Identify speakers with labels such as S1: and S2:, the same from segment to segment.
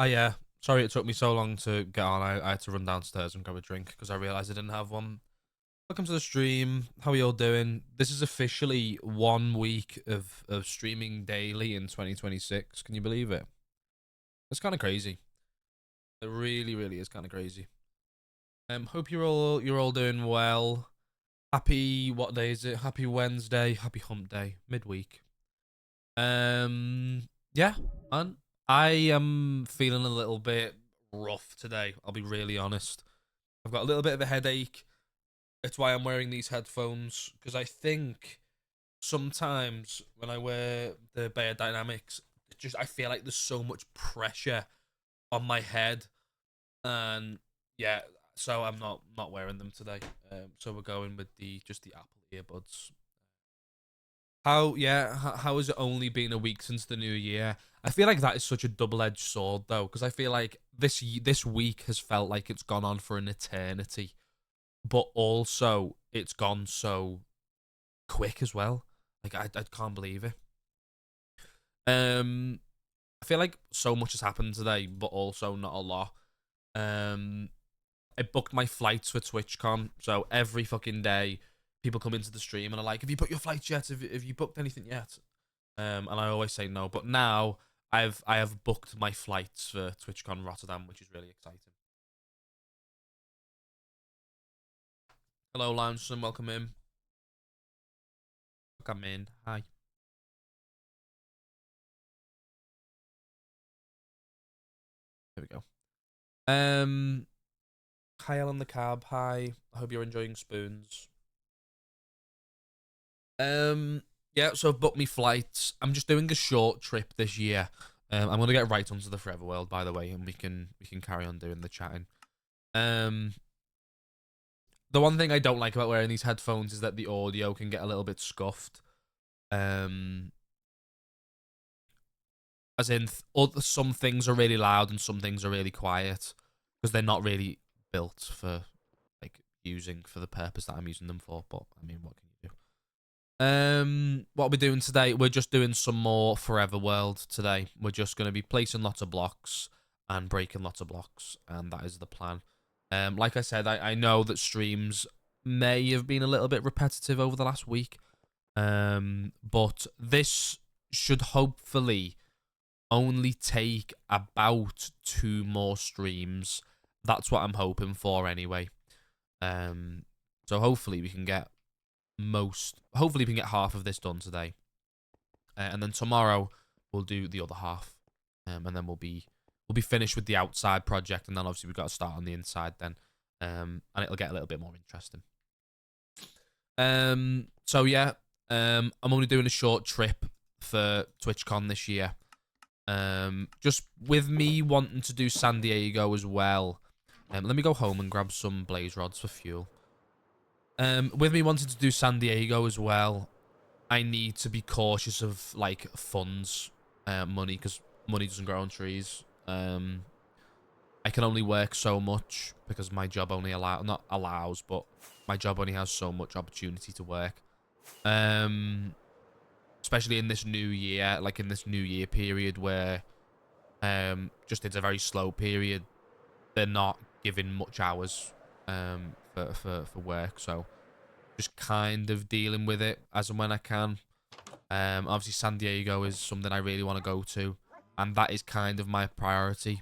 S1: Yeah. Sorry it took me so long to get on. I had to run downstairs and grab a drink because I realized I didn't have one. Welcome to the stream. How are you all doing? This is officially 1 week of streaming daily in 2026. Can you believe it? It's kind of crazy. It really, really is kind of crazy. Hope you're all doing well. Happy what day is it? Happy Wednesday. Happy Hump Day. Midweek. Yeah, man. I am feeling a little bit rough today. I'll be really honest. I've got a little bit of a headache. It's why I'm wearing these headphones because I think sometimes when I wear the Bayer Dynamics, just I feel like there's so much pressure on my head, and yeah, so I'm not wearing them today. So we're going with the just the Apple earbuds. How has it only been a week since the new year? I feel like that is such a double-edged sword though, because I feel like this week has felt like it's gone on for an eternity, but also it's gone so quick as well. Like I can't believe it. Um, I feel like so much has happened today, but also not a lot. Um, I booked my flights for TwitchCon, so every fucking day people come into the stream and are like, "Have you booked your flights yet? Have you booked anything yet?" And I always say no. But now I have booked my flights for TwitchCon Rotterdam, which is really exciting. Hello, Loungeson, welcome in. Welcome in. Hi. There we go. Kyle on the cab. Hi. I hope you're enjoying spoons. Um, yeah. So I've booked me flights. I'm just doing a short trip this year. I'm gonna get right onto the Forever World, by the way, and we can carry on doing the chatting. Um, the one thing I don't like about wearing these headphones is that the audio can get a little bit scuffed. Um, as in, some things are really loud and some things are really quiet because they're not really built for like using for the purpose that I'm using them for. But I mean, what can you do? What we're doing today, we're just doing some more Forever World today. We're just going to be placing lots of blocks and breaking lots of blocks, and that is the plan. Like I said, I know that streams may have been a little bit repetitive over the last week, but this should hopefully only take about two more streams. That's what I'm hoping for anyway. Um, so hopefully we can get hopefully we can get half of this done today, and then tomorrow we'll do the other half, and then we'll be finished with the outside project, and then obviously we've got to start on the inside then, and it'll get a little bit more interesting. So yeah, I'm only doing a short trip for TwitchCon this year. Just with me wanting to do San Diego as well. Let me go home and grab some blaze rods for fuel. With me wanting to do San Diego as well, I need to be cautious of like funds, money, because money doesn't grow on trees. I can only work so much because my job only not allows, but my job only has so much opportunity to work. Um, Especially in this new year, like in this new year period where just it's a very slow period. They're not giving much hours for work, so just kind of dealing with it as and when I can. Obviously San Diego is something I really want to go to, and that is kind of my priority.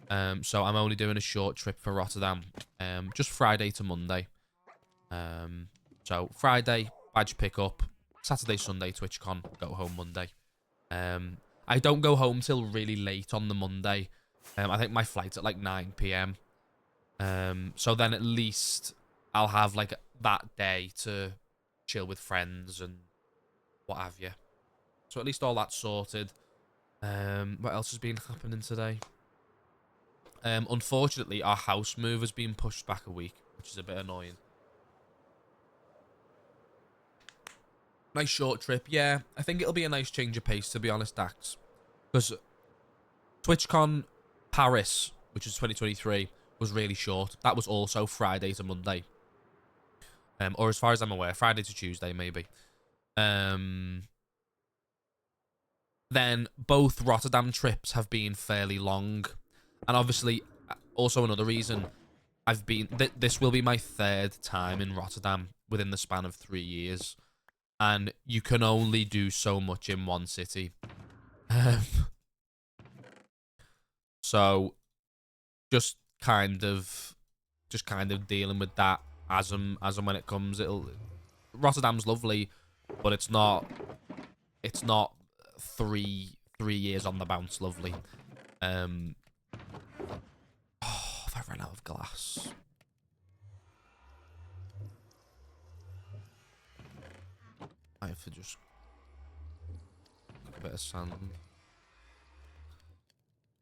S1: So I'm only doing a short trip for Rotterdam, just Friday to Monday. Um, so Friday badge pick up, Saturday Sunday TwitchCon, go home Monday. Um, I don't go home till really late on the Monday. I think my flight's at like 9 p.m. So then at least I'll have like that day to chill with friends and what have you. So at least all that's sorted. What else has been happening today? Unfortunately, our house move has been pushed back a week, which is a bit annoying. Nice short trip, yeah. I think it'll be a nice change of pace, to be honest, Dax. Because TwitchCon Paris, which is 2023, was really short. That was also Friday to Monday. Or as far as I'm aware, Friday to Tuesday, maybe. Um, then both Rotterdam trips have been fairly long. And obviously, also another reason, I've been... this will be my 3rd time in Rotterdam within the span of 3 years. And you can only do so much in one city. So, just kind of dealing with that as and when it comes. Rotterdam's lovely, but it's not 3 years on the bounce lovely. Oh, if I ran out of glass. I have to just a bit of sand.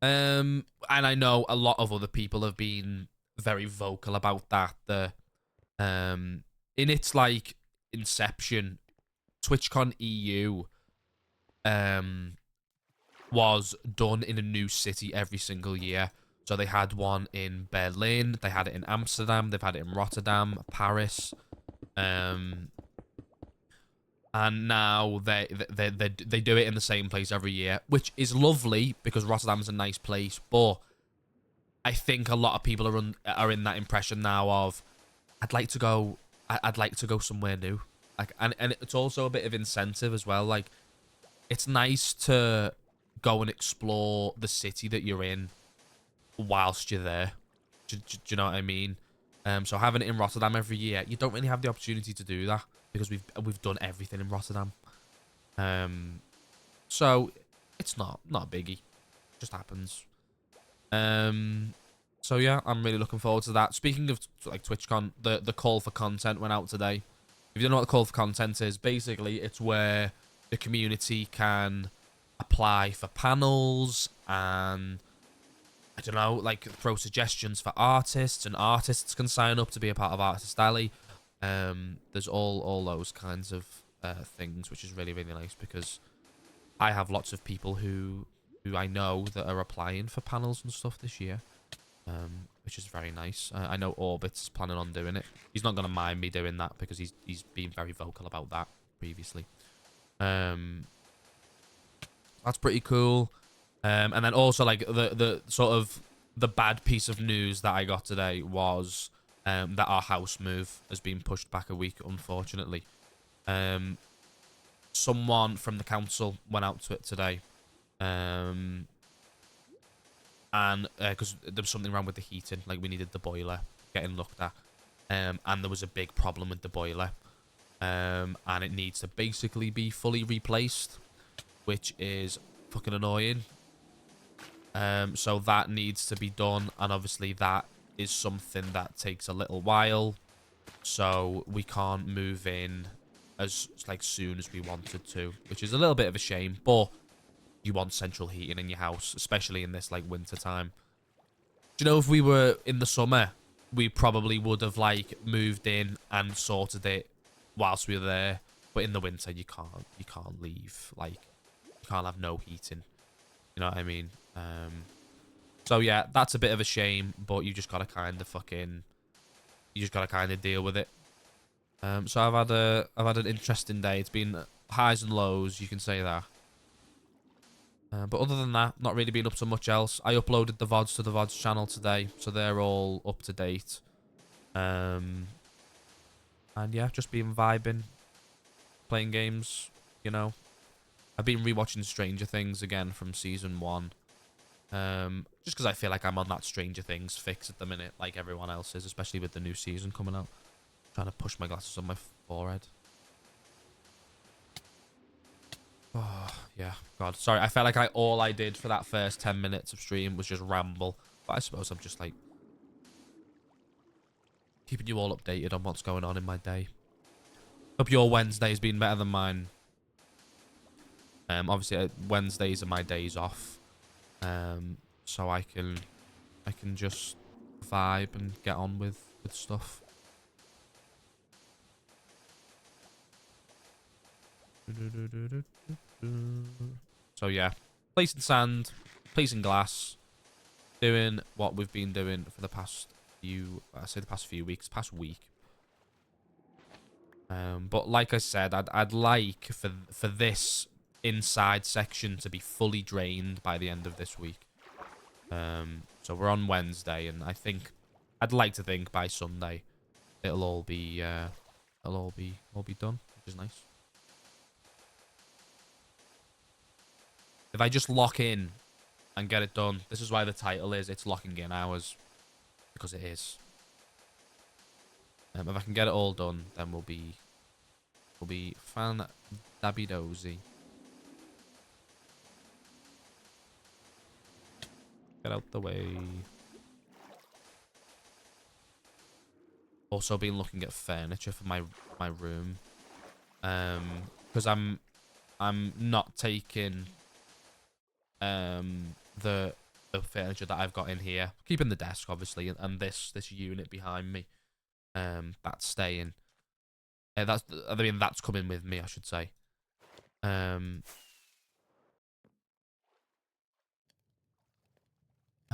S1: And I know a lot of other people have been very vocal about that. In its like inception, TwitchCon EU was done in a new city every single year. So they had one in Berlin, they had it in Amsterdam, they've had it in Rotterdam, Paris, and now they do it in the same place every year, which is lovely because Rotterdam's a nice place. But I think a lot of people are in that impression now of I'd like to go somewhere new. Like, and it's also a bit of incentive as well. Like, it's nice to go and explore the city that you're in whilst you're there. Do you know what I mean? So having it in Rotterdam every year, you don't really have the opportunity to do that because we've done everything in Rotterdam. So it's not a biggie. It just happens. So yeah, I'm really looking forward to that. Speaking of like TwitchCon, the call for content went out today. If you don't know what the call for content is, basically it's where the community can apply for panels and I don't know, like throw suggestions for artists, and artists can sign up to be a part of Artist Alley. There's all those kinds of things, which is really, really nice because I have lots of people who I know that are applying for panels and stuff this year, which is very nice. I know Orbit's planning on doing it. He's not going to mind me doing that because he's been very vocal about that previously. That's pretty cool. And then also like the sort of the bad piece of news that I got today was that our house move has been pushed back a week, unfortunately. Someone from the council went out to it today. And because there was something wrong with the heating, like we needed the boiler getting looked at. And there was a big problem with the boiler. And it needs to basically be fully replaced, which is fucking annoying. So that needs to be done, and obviously that is something that takes a little while, so we can't move in as like soon as we wanted to, which is a little bit of a shame. But you want central heating in your house, especially in this like winter time. Do you know, if we were in the summer, we probably would have like moved in and sorted it whilst we were there, but in the winter you can't leave, like you can't have no heating, you know what I mean? So yeah, that's a bit of a shame, but you just gotta kind of deal with it. So I've had an interesting day. It's been highs and lows, you can say that. But other than that, not really been up to much else. I uploaded the VODs to the VODs channel today, so they're all up to date. And yeah, just been vibing, playing games, you know. I've been rewatching Stranger Things again from season 1. Just because I feel like I'm on that Stranger Things fix at the minute, like everyone else is, especially with the new season coming out. Trying to push my glasses on my forehead. Oh, yeah. God, sorry. I felt like all I did for that first 10 minutes of stream was just ramble. But I suppose I'm just, like, keeping you all updated on what's going on in my day. Hope your Wednesday's been better than mine. Obviously, Wednesdays are my days off. So I can just vibe and get on with stuff. So yeah, placing sand, placing glass, doing what we've been doing for the past few, past week. But like I said, I'd like for this inside section to be fully drained by the end of this week. So we're on Wednesday, and I'd like to think by Sunday it'll all be done, which is nice. If I just lock in and get it done, this is why the title is It's Locking In Hours, because it is. If I can get it all done, then we'll be fan-dabby-dozy. Get out the way. Also been looking at furniture for my room. Because I'm not taking the furniture that I've got in here. Keeping the desk obviously, and this unit behind me. That's staying. That's coming with me, I should say.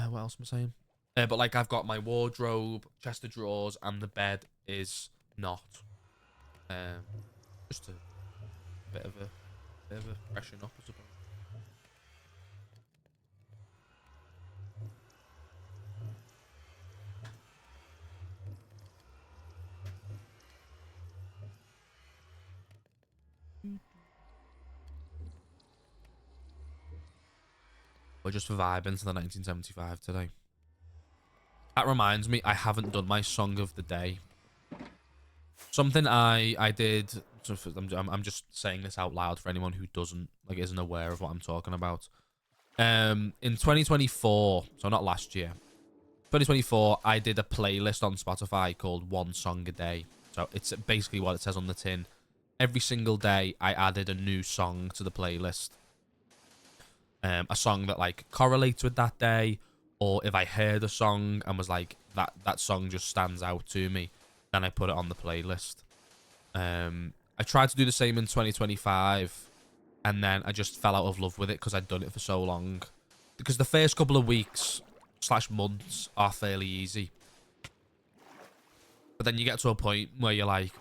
S1: What else am I saying? But like I've got my wardrobe, chest of drawers, and the bed is not. Just a bit of a freshen up, I suppose. We're just vibing to the 1975 today. That reminds me, I haven't done my song of the day. Something I did. I'm just saying this out loud for anyone who isn't aware of what I'm talking about. In 2024, so not last year, 2024, I did a playlist on Spotify called One Song a Day. So it's basically what it says on the tin. Every single day, I added a new song to the playlist. A song that like correlates with that day, or if I heard a song and was like that song just stands out to me, then I put it on the playlist. I tried to do the same in 2025, and then I just fell out of love with it because I'd done it for so long. Because the first couple of weeks / months are fairly easy, but then you get to a point where you're like,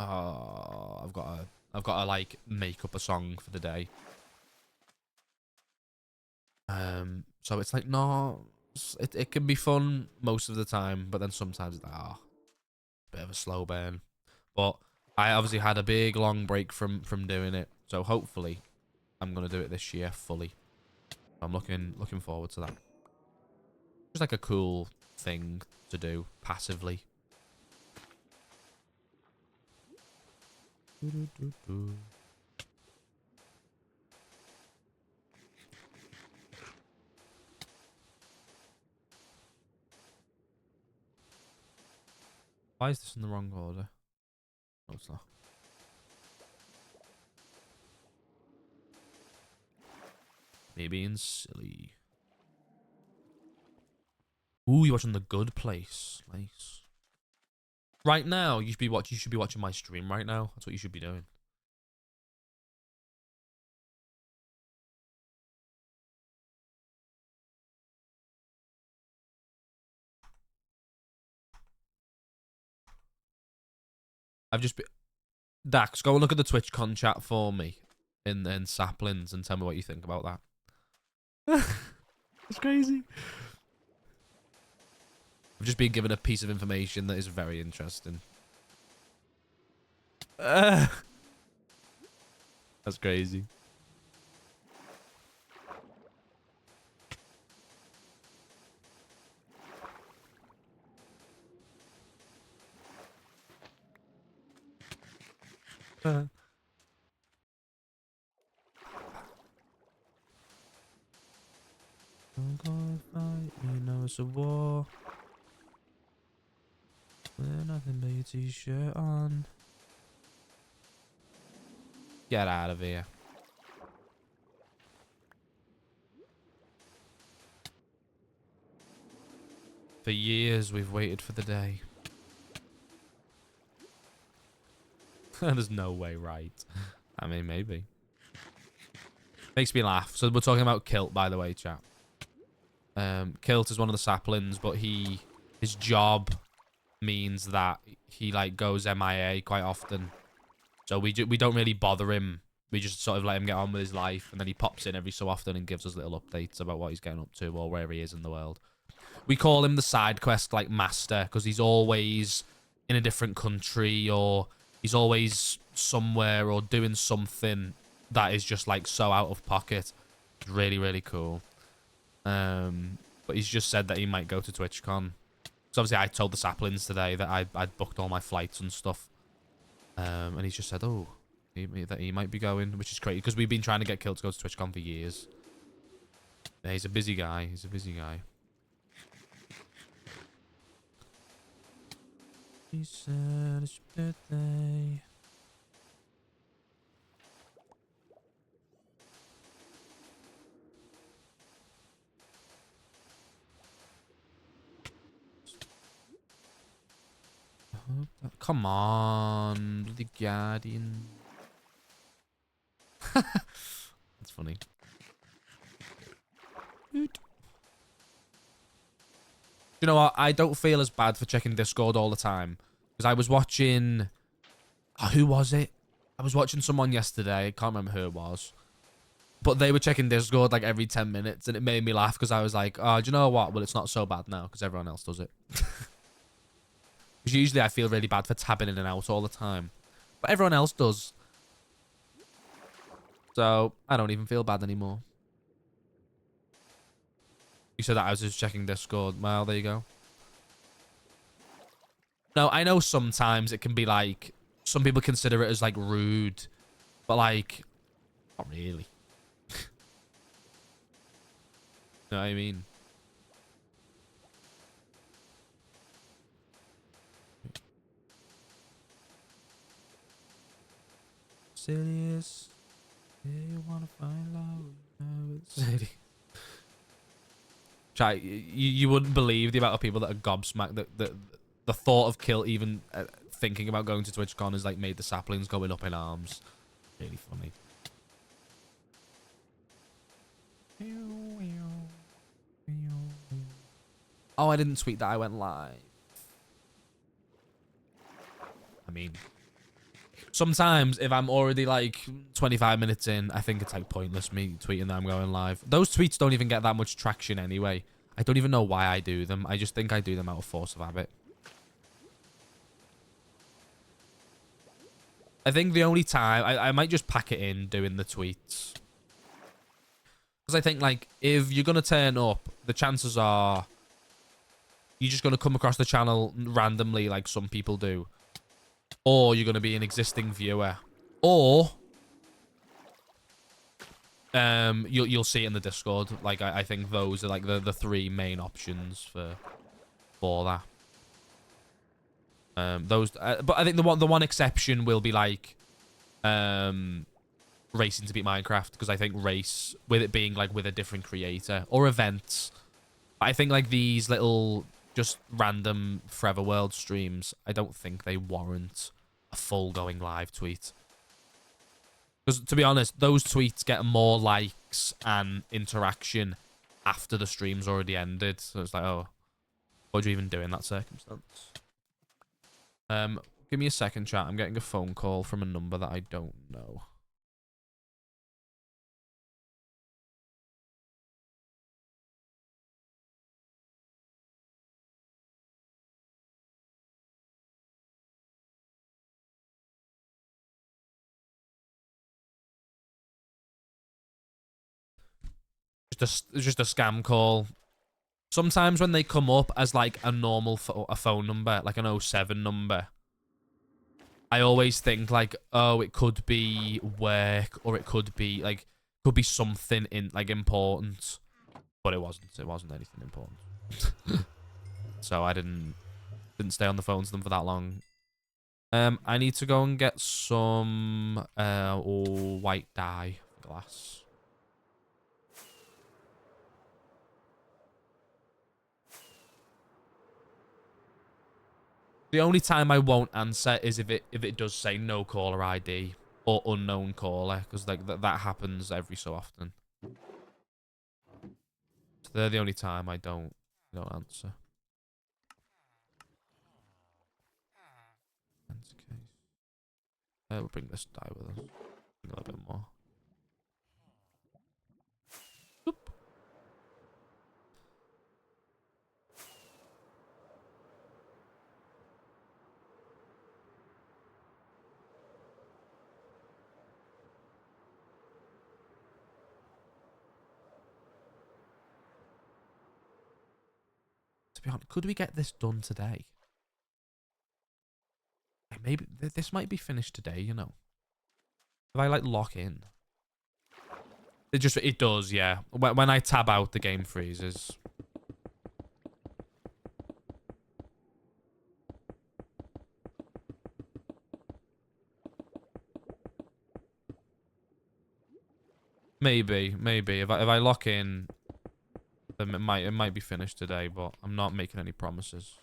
S1: oh, I've got to like make up a song for the day. So it's like, no, it can be fun most of the time, but then sometimes it's like, bit of a slow burn. But I obviously had a big long break from doing it, so hopefully I'm gonna do it this year fully. I'm looking forward to that. Just like a cool thing to do passively. Why is this in the wrong order? No, it's not. Me being silly. Ooh, you're watching The Good Place. Nice. Right now, you should be watching my stream right now. That's what you should be doing. I've just been... Dax, go and look at the TwitchCon chat for me in Saplings and tell me what you think about that. It's crazy. I've just been given a piece of information that is very interesting. That's crazy. I'm gonna fight, you know it's a war. With nothing but your t-shirt on. Get out of here. For years we've waited for the day. There's no way, right? I mean, maybe. Makes me laugh. So we're talking about Kilt, by the way, chat. Kilt is one of the saplings, but his job means that he like goes MIA quite often. So we don't really bother him We just sort of let him get on with his life, and then he pops in every so often and gives us little updates about what he's getting up to or where he is in the world. We call him the side quest like master because he's always in a different country, or he's always somewhere or doing something that is just like so out of pocket. It's really, really cool. But he's just said that he might go to TwitchCon. So obviously I told the saplings today that I'd booked all my flights and stuff. And he's just said, oh, that he might be going, which is crazy because we've been trying to get Kill to go to TwitchCon for years. Yeah, he's a busy guy. He's a busy guy. He said it's your birthday. Come on, bloody Guardian. That's funny. You know what? I don't feel as bad for checking Discord all the time. Because I was watching... Oh, who was it? I was watching someone yesterday. I can't remember who it was. But they were checking Discord like every 10 minutes. And it made me laugh because I was like, oh, do you know what? Well, it's not so bad now because everyone else does it. Because usually I feel really bad for tabbing in and out all the time. But everyone else does. So I don't even feel bad anymore. You said that I was just checking Discord. Well, there you go. No, I know sometimes it can be like... Some people consider it as like rude. But like... Not really. Know what I mean? Serious? Yeah, you wanna find love? City. Try. You wouldn't believe the amount of people that are gobsmacked that the thought of Kill even thinking about going to TwitchCon has like made the saplings going up in arms. Really funny. Oh, I didn't tweet that. I went live. I mean, sometimes if I'm already like 25 minutes in, I think it's like pointless me tweeting that I'm going live. Those tweets don't even get that much traction anyway. I don't even know why I do them. I just think I do them out of force of habit. I think the only time... I might just pack it in doing the tweets. Because I think, like, if you're going to turn up, the chances are you're just going to come across the channel randomly like some people do. Or you're going to be an existing viewer. Or you'll see it in the Discord. Like, I think those are, like, the three main options for that. But I think the one exception will be like racing to beat Minecraft, because I think race, with it being like with a different creator or events, I think like these little just random Forever World streams, I don't think they warrant a full going live tweet. Because to be honest, those tweets get more likes and interaction after the stream's already ended. So it's like, oh, what do you even do in that circumstance? Give me a second, chat. I'm getting a phone call from a number that I don't know. Just a scam call. Sometimes when they come up as like a normal a phone number, like an 07 number, I always think like, oh, it could be work, or it could be like, could be something in like important, but it wasn't. It wasn't anything important. So I didn't stay on the phone to them for that long. I need to go and get some white dye glass. The only time I won't answer is if it does say no caller ID or unknown caller, because like that happens every so often. So they're the only time I don't answer. We'll bring this die with us. A little bit more. To be honest, could we get this done today? Maybe this might be finished today, you know. If I like lock in. It does, yeah. When I tab out, the game freezes. Maybe. If I lock in, then it might be finished today, but I'm not making any promises.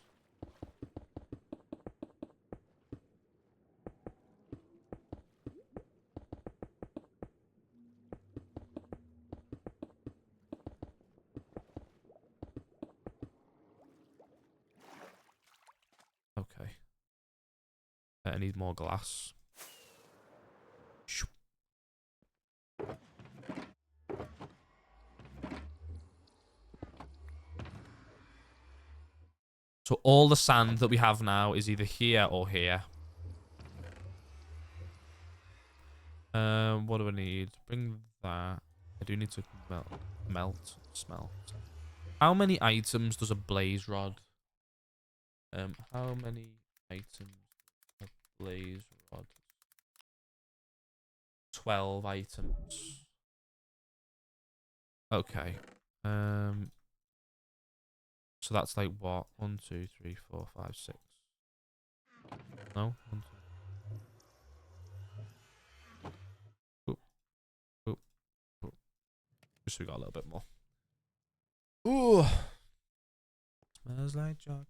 S1: Okay. I need more glass. So all the sand that we have now is either here or here. What do I need? Bring that. I do need to smelt. How many items does a blaze rod? How many items a blaze rod? 12 items. Okay. So that's like what? 1, 2, 3, 4, 5, 6. No? 1, 2. Oop. Just we got a little bit more. Ooh. Smells like chocolate.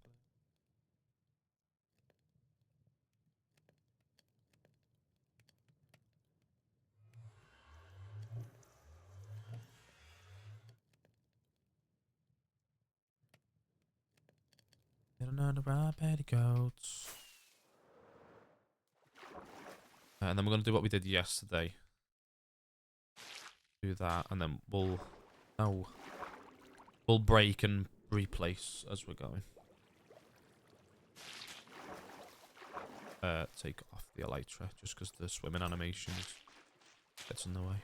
S1: Getting on the right petticoats. And then we're going to do what we did yesterday. Do that, and then we'll break and replace as we're going. Take off the elytra just because the swimming animation gets in the way.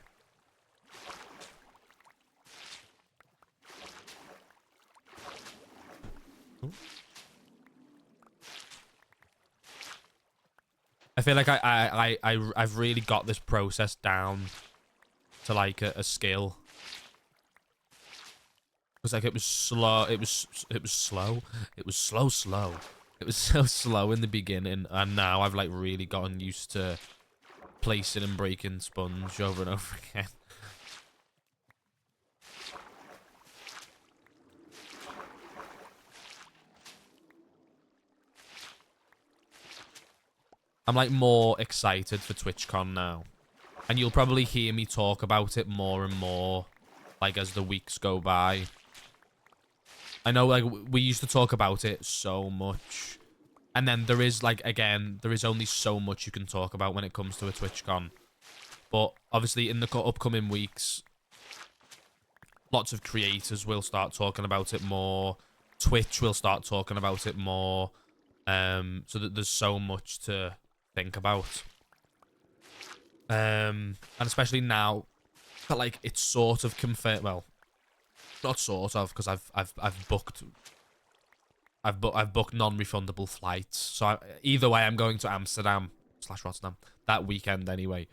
S1: Ooh. I feel like I've really got this process down to like a skill. Because like it was slow. It was slow. It was slow. It was so slow in the beginning, and now I've like really gotten used to placing and breaking sponge over and over again. I'm like more excited for TwitchCon now. And you'll probably hear me talk about it more and more, like, as the weeks go by. I know, like, we used to talk about it so much. And then there is, like, again, there is only so much you can talk about when it comes to a TwitchCon. But, obviously, in the upcoming weeks, lots of creators will start talking about it more. Twitch will start talking about it more. So that there's so much to think about. And especially now that like it's sort of confirmed. Well, not sort of, because I've booked non-refundable flights. So either way, I'm going to Amsterdam/Rotterdam that weekend anyway.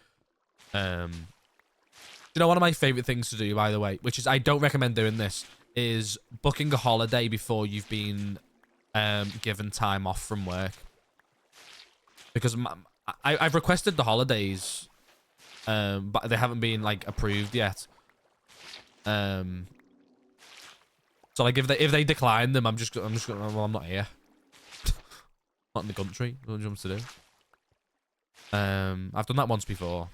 S1: You know, one of my favorite things to do, by the way, which is I don't recommend doing this, is booking a holiday before you've been given time off from work. Because I've requested the holidays, but they haven't been like approved yet. So like if they decline them, I'm just gonna, well, I'm not here. Not in the country. What do you want me to do? I've done that once before.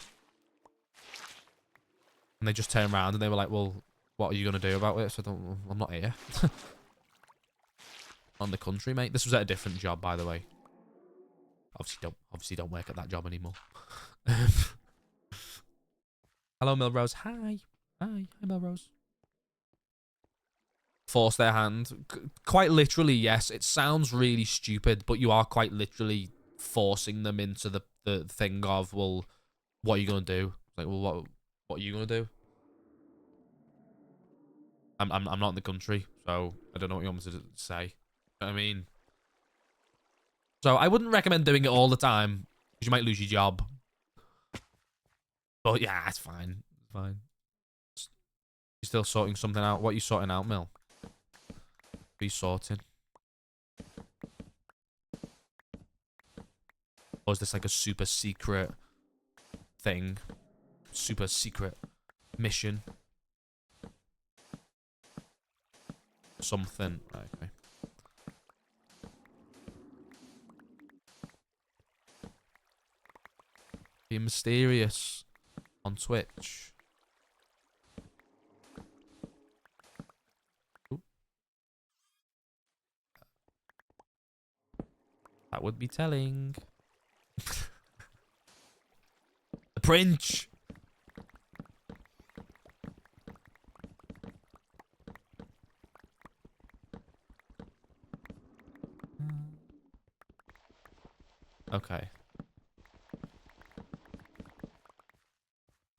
S1: And they just turned around and they were like, well, what are you gonna do about it? So I'm not here. Not in the country, mate. This was at a different job, by the way. Obviously don't work at that job anymore. Hello, Milrose. Hi. Hi, Milrose. Force their hand. Quite literally, yes. It sounds really stupid, but you are quite literally forcing them into the thing of, well, what are you gonna do? Like, well, what are you gonna do? I'm not in the country, so I don't know what you want me to say. You know what I mean? So I wouldn't recommend doing it all the time, because you might lose your job. But yeah, it's fine. It's fine. You're still sorting something out. What are you sorting out, Mil? What are you sorting? Or is this like a super secret thing? Super secret mission? Something. Right, okay. Be mysterious on Twitch. Ooh. That would be telling. The Prince! Okay.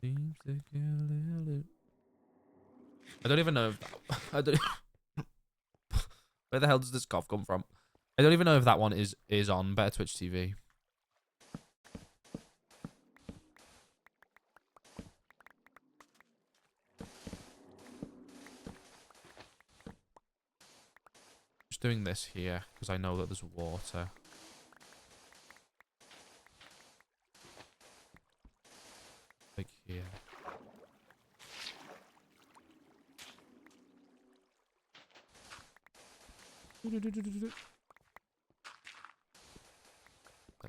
S1: Seems to get a little... I don't even know if that... I don't... Where the hell does this cough come from? I don't even know if that one is on Better Twitch TV. Just doing this here because I know that there's water. Like here. There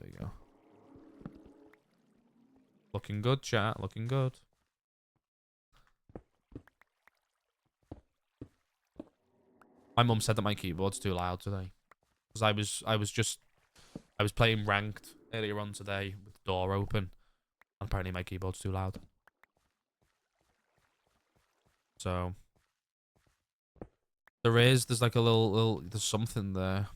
S1: we go. Looking good, chat. Looking good. My mum said that my keyboard's too loud today. Because I was playing ranked earlier on today with the door open. And apparently my keyboard's too loud. So there's like a there's something there.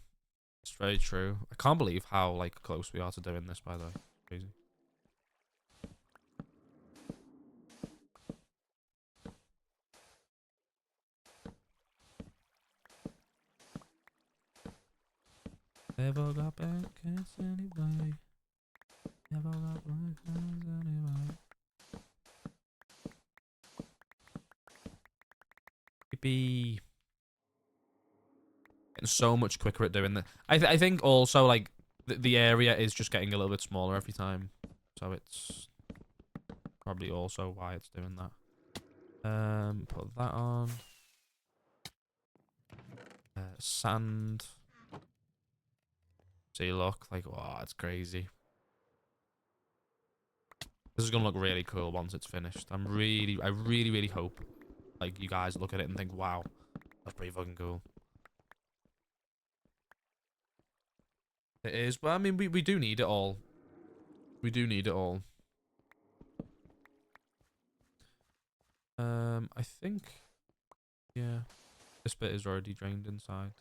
S1: It's very true. I can't believe how like close we are to doing this, by the way. Crazy. Never got back anyway. Never got back anyway. Be getting so much quicker at doing that. I think also like the area is just getting a little bit smaller every time, so it's probably also why it's doing that. Put that on. Sand. See, look, like, wow, it's crazy. This is gonna look really cool once it's finished. I really hope, like, you guys look at it and think, wow, that's pretty fucking cool. It is, but I mean, we do need it all. We do need it all. I think, yeah, this bit is already drained inside.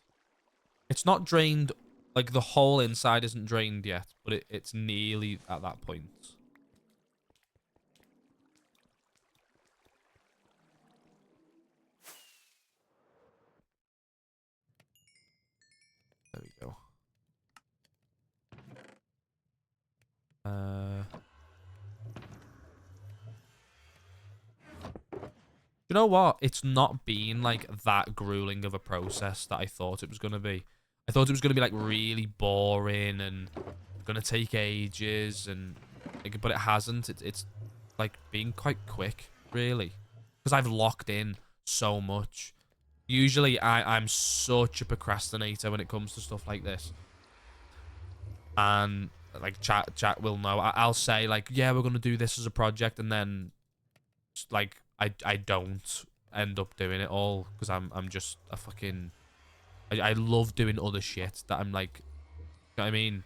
S1: It's not drained, like, the whole inside isn't drained yet, but it's nearly at that point. There we go. You know what? It's not been like that grueling of a process that I thought it was going to be. I thought it was going to be like really boring and going to take ages and like, but it hasn't. It's like being quite quick, really. Because I've locked in so much. Usually I'm such a procrastinator when it comes to stuff like this. And like chat will know. I'll say like, yeah, we're going to do this as a project, and then like I don't end up doing it all because I'm just a fucking I love doing other shit that I'm like, you know what I mean?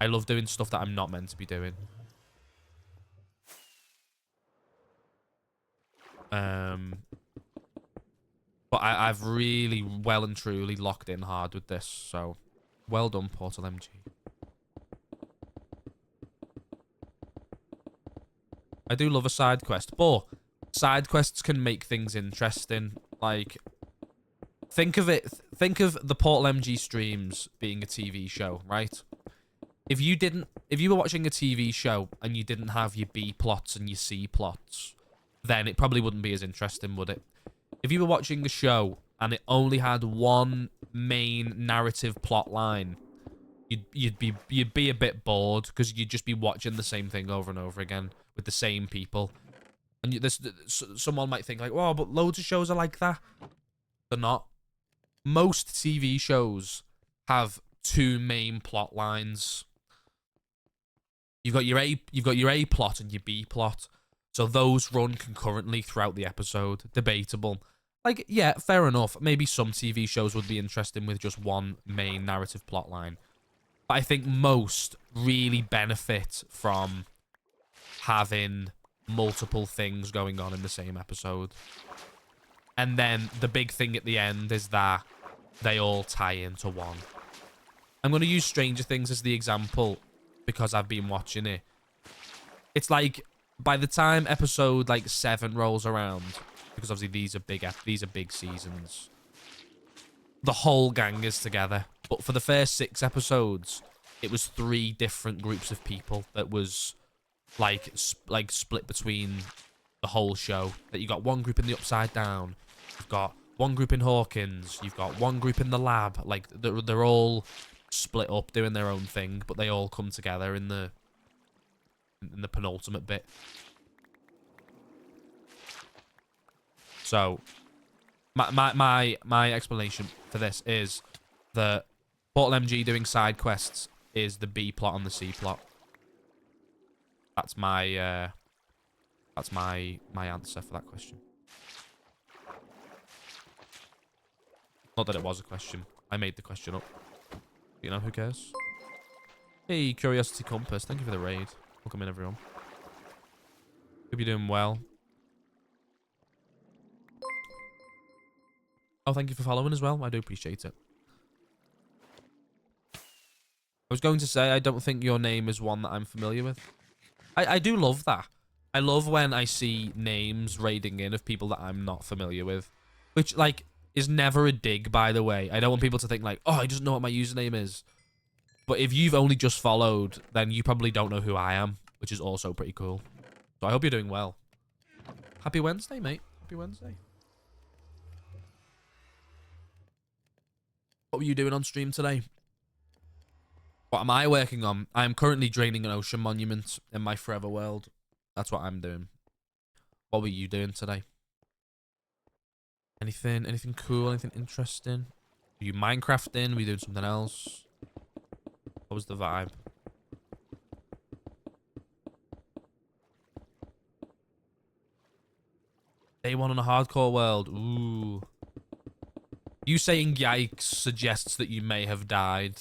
S1: I love doing stuff that I'm not meant to be doing. But I've really well and truly locked in hard with this. So, well done, Portal MG. I do love a side quest, but side quests can make things interesting. Like, think of the Portal MG streams being a TV show, right? If you were watching a TV show and you didn't have your B plots and your C plots, then it probably wouldn't be as interesting, would it? If you were watching a show and it only had one main narrative plot line, you'd be a bit bored because you'd just be watching the same thing over and over again with the same people. And someone might think like, "Oh, but loads of shows are like that." They're not. Most TV shows have two main plot lines. You've got your A plot and your B plot. So those run concurrently throughout the episode. Debatable. Like, yeah, fair enough. Maybe some TV shows would be interesting with just one main narrative plot line. But I think most really benefit from having multiple things going on in the same episode. And then the big thing at the end is that they all tie into one. I'm going to use Stranger Things as the example because I've been watching it. It's like, by the time episode like 7 rolls around, because obviously these are big seasons, the whole gang is together. But for the first 6 episodes, it was 3 different groups of people that was like split between the whole show. That you got one group in the Upside Down, you've got one group in Hawkins, you've got one group in the lab. Like they're all split up doing their own thing, but they all come together in the penultimate bit. So my explanation for this is that Portal MG doing side quests is the B plot on the C plot. That's my answer for that question. Not that it was a question. I made the question up. You know, who cares? Hey, Curiosity Compass. Thank you for the raid. Welcome in, everyone. Hope you're doing well. Oh, thank you for following as well. I do appreciate it. I was going to say, I don't think your name is one that I'm familiar with. I do love that. I love when I see names raiding in of people that I'm not familiar with. Which, like, is never a dig, by the way. I don't want people to think like, oh, I just know what my username is. But if you've only just followed, then you probably don't know who I am, which is also pretty cool. So I hope you're doing well. Happy Wednesday, mate. Happy Wednesday. What were you doing on stream today? What am I working on? I am currently draining an ocean monument in my forever world. That's what I'm doing. What were you doing today? Anything cool? Anything interesting? Were you Minecrafting? Were you doing something else? What was the vibe? Day 1 on a hardcore world. Ooh. You saying yikes suggests that you may have died.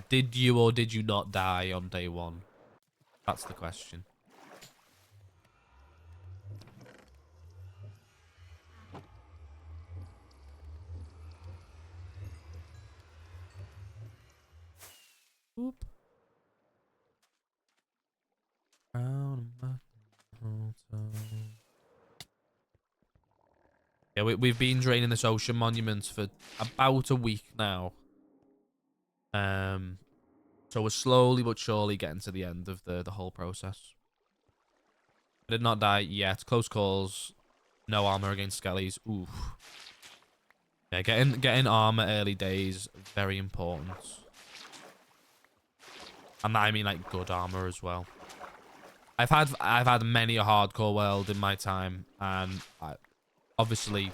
S1: Did you or did you not die on day 1? That's the question. Oop. Yeah, we've been draining this ocean monument for about a week now. So we're slowly but surely getting to the end of the whole process. I did not die yet. Close calls. No armor against skellies. Oof. Yeah, getting armor early days, very important. And I mean like good armor as well. I've had many a hardcore world in my time, and obviously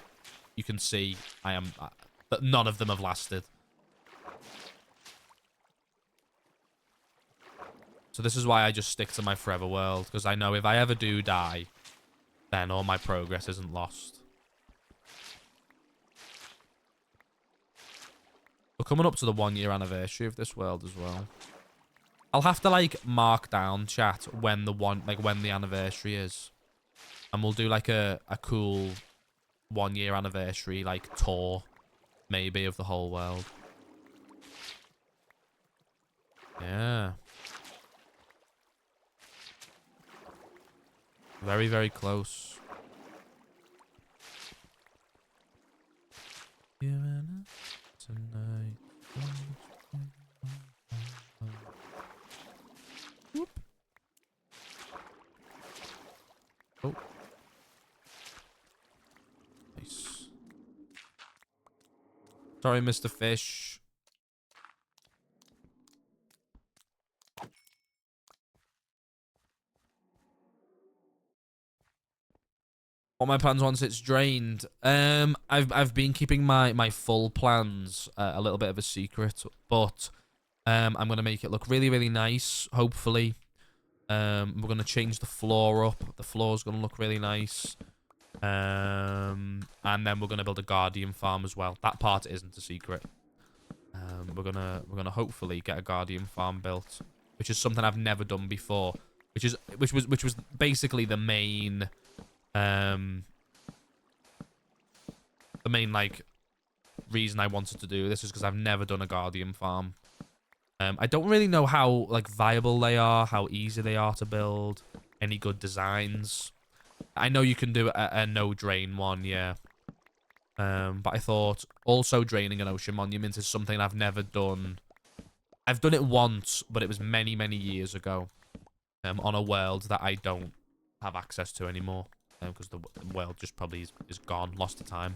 S1: you can see that none of them have lasted. So this is why I just stick to my forever world, because I know if I ever do die, then all my progress isn't lost. We're coming up to the 1-year anniversary of this world as well. I'll have to like mark down, chat, when the anniversary is. And we'll do like a cool 1 year anniversary like tour, maybe, of the whole world. Yeah. Very, very close. Tonight. Whoop. Oh. Nice. Sorry, Mr. Fish. What my plans once it's drained? I've been keeping my full plans a little bit of a secret, but I'm gonna make it look really, really nice. Hopefully, we're gonna change the floor up. The floor's gonna look really nice. And then we're gonna build a guardian farm as well. That part isn't a secret. We're gonna hopefully get a guardian farm built, which is something I've never done before. Which was basically the main like reason I wanted to do this is because I've never done a guardian farm. I don't really know how like viable they are, how easy they are to build, any good designs. I know you can do a no drain one, yeah. But I thought also draining an ocean monument is something I've never done. I've done it once, but it was many, many years ago, on a world that I don't have access to anymore. Because the world just probably is gone, lost to time.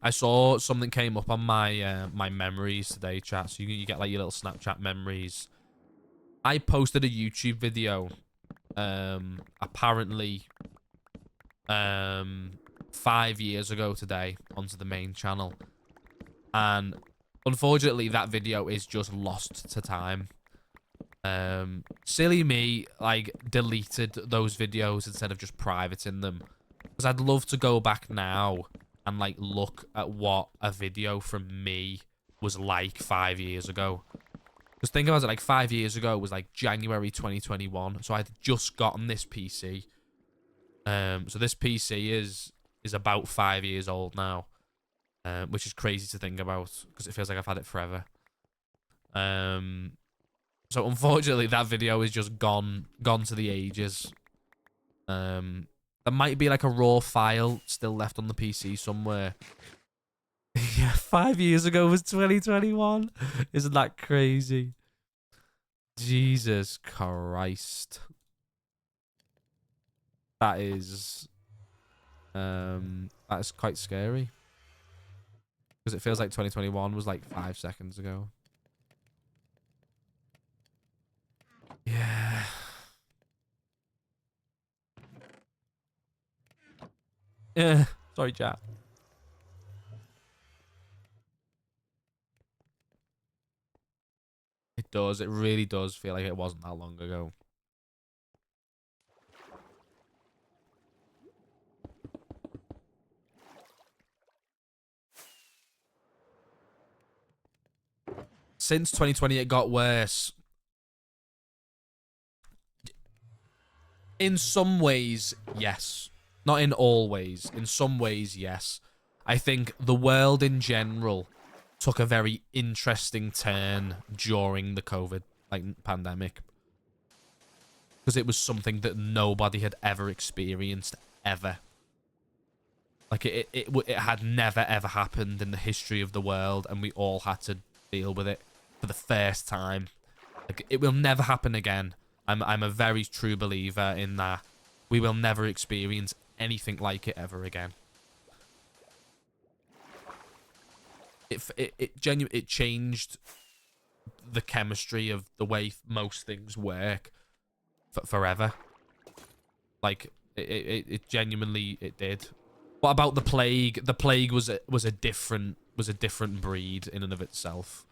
S1: I saw something came up on my my memories today, chat. So you get like your little Snapchat memories. I posted a YouTube video, apparently, 5 years ago today onto the main channel, and unfortunately that video is just lost to time. Silly me, like, deleted those videos instead of just privating them. Because I'd love to go back now and, like, look at what a video from me was like 5 years ago. Because think about it, like, 5 years ago was, like, January 2021. So I'd just gotten this PC. So this PC is about 5 years old now. Which is crazy to think about, because it feels like I've had it forever. So unfortunately, that video is just gone to the ages. There might be like a raw file still left on the PC somewhere. Yeah, 5 years ago was 2021. Isn't that crazy? Jesus Christ. That is quite scary. Because it feels like 2021 was like 5 seconds ago. Yeah. Yeah. Sorry, chat. It does. It really does feel like it wasn't that long ago. Since 2020, it got worse. In some ways, yes. Not in all ways. In some ways, yes. I think the world in general took a very interesting turn during the COVID pandemic. Because it was something that nobody had ever experienced, ever. Like, it had never, ever happened in the history of the world, and we all had to deal with it for the first time. Like, it will never happen again. I'm a very true believer in that. We will never experience anything like it ever again. It changed the chemistry of the way most things work forever. Like, it genuinely did. What about the plague? The plague was a different breed in and of itself.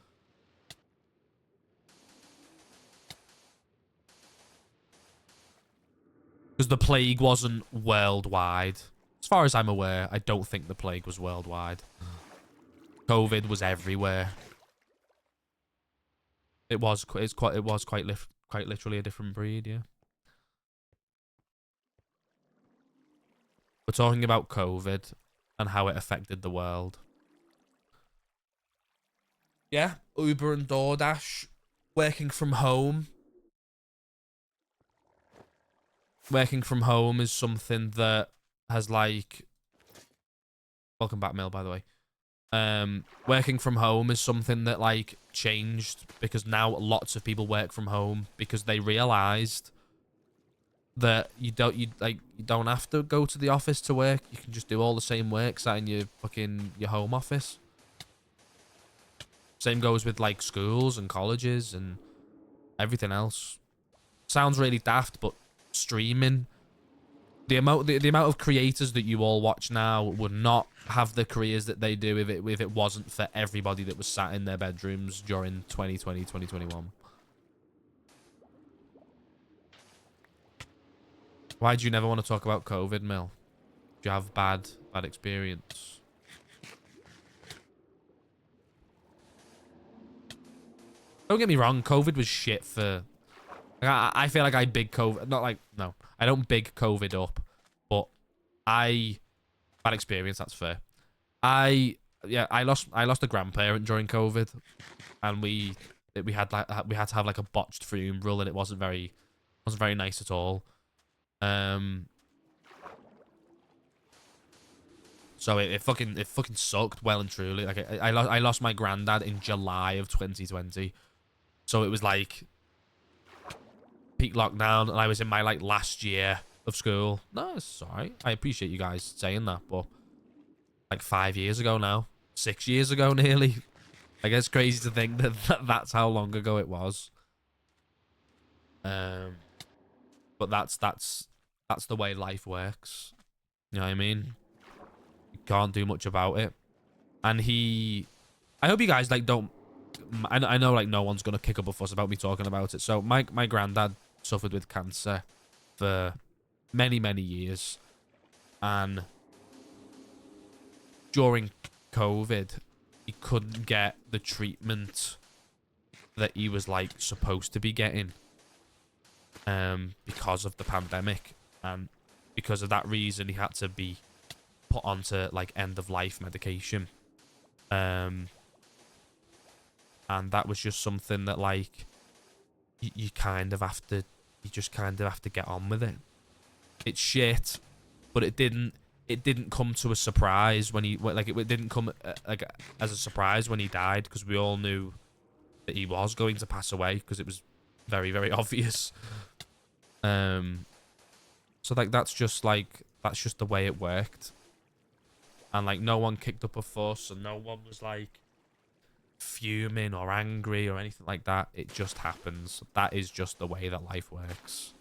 S1: Because the plague wasn't worldwide. As far as I'm aware, I don't think the plague was worldwide. COVID was everywhere. It was quite literally a different breed, yeah. We're talking about COVID and how it affected the world. Yeah, Uber and DoorDash, working from home. Working from home is something that has like... Welcome back, Mill, by the way. Working from home is something that like changed because now lots of people work from home because they realized that you don't have to go to the office to work. You can just do all the same work sat in your home office. Same goes with like schools and colleges and everything else. Sounds really daft, but streaming, the amount of creators that you all watch now would not have the careers that they do if it wasn't for everybody that was sat in their bedrooms during 2020, 2021. Why do you never want to talk about COVID, Mill? Do you have bad experience? Don't get me wrong, COVID was shit for... I feel like I big COVID... Not like... No, I don't big COVID up. But bad experience, that's fair. I lost a grandparent during COVID. And we had to have like a botched funeral and it wasn't very nice at all. So it fucking sucked well and truly. Like I lost my granddad in July of 2020. So it was like peak lockdown, and I was in my like last year of school. No, it's alright. I appreciate you guys saying that, but like 5 years ago now, 6 years ago nearly. I guess it's crazy to think that that's how long ago it was. But that's the way life works. You know what I mean? You can't do much about it. And I hope you guys like don't... I know like no one's gonna kick up a fuss about me talking about it. So my granddad suffered with cancer for many years, and during COVID he couldn't get the treatment that he was like supposed to be getting because of the pandemic, and because of that reason he had to be put onto like end of life medication. And that was just something that like you just kind of have to get on with it. It's shit, but it didn't come to a surprise when he it didn't come like as a surprise when he died, because we all knew that he was going to pass away because it was very obvious. So like that's just the way it worked, and like no one kicked up a fuss and no one was like fuming or angry or anything like that. It just happens. That is just the way that life works.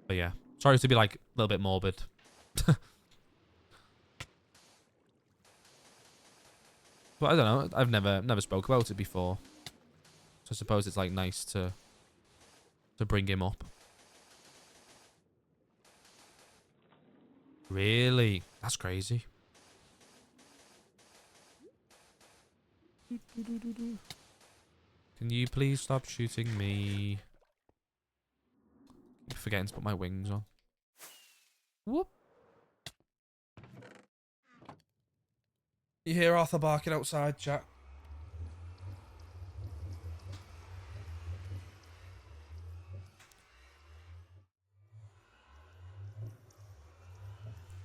S1: But yeah, sorry to be like a little bit morbid. But I don't know, I've never spoke about it before, so I suppose it's like nice to bring him up. Really? That's crazy. Can you please stop shooting me? Keep forgetting to put my wings on. Whoop. You hear Arthur barking outside, chat?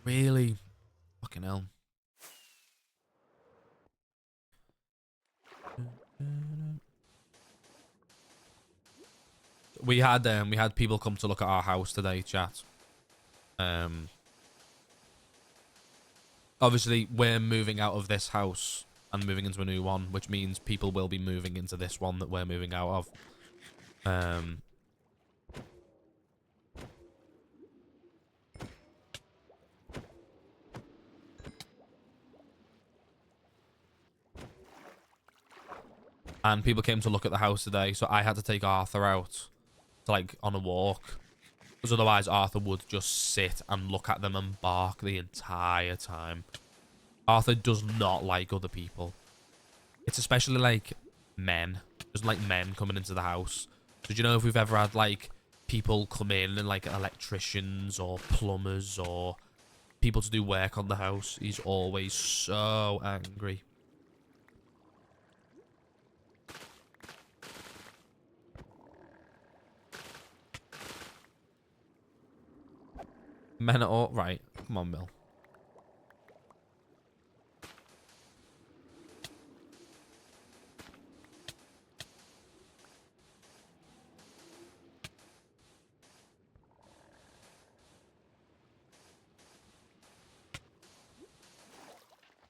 S1: Really? Fucking hell. We had people come to look at our house today, chat. Obviously we're moving out of this house and moving into a new one, which means people will be moving into this one that we're moving out of. And people came to look at the house today, so I had to take Arthur out to like on a walk, because otherwise Arthur would just sit and look at them and bark the entire time. Arthur does not like other people. It's especially like men. Doesn't like men coming into the house. So do you know if we've ever had like people come in and like electricians or plumbers or people to do work on the house? He's always so angry. Men at all. Right. Come on, Bill.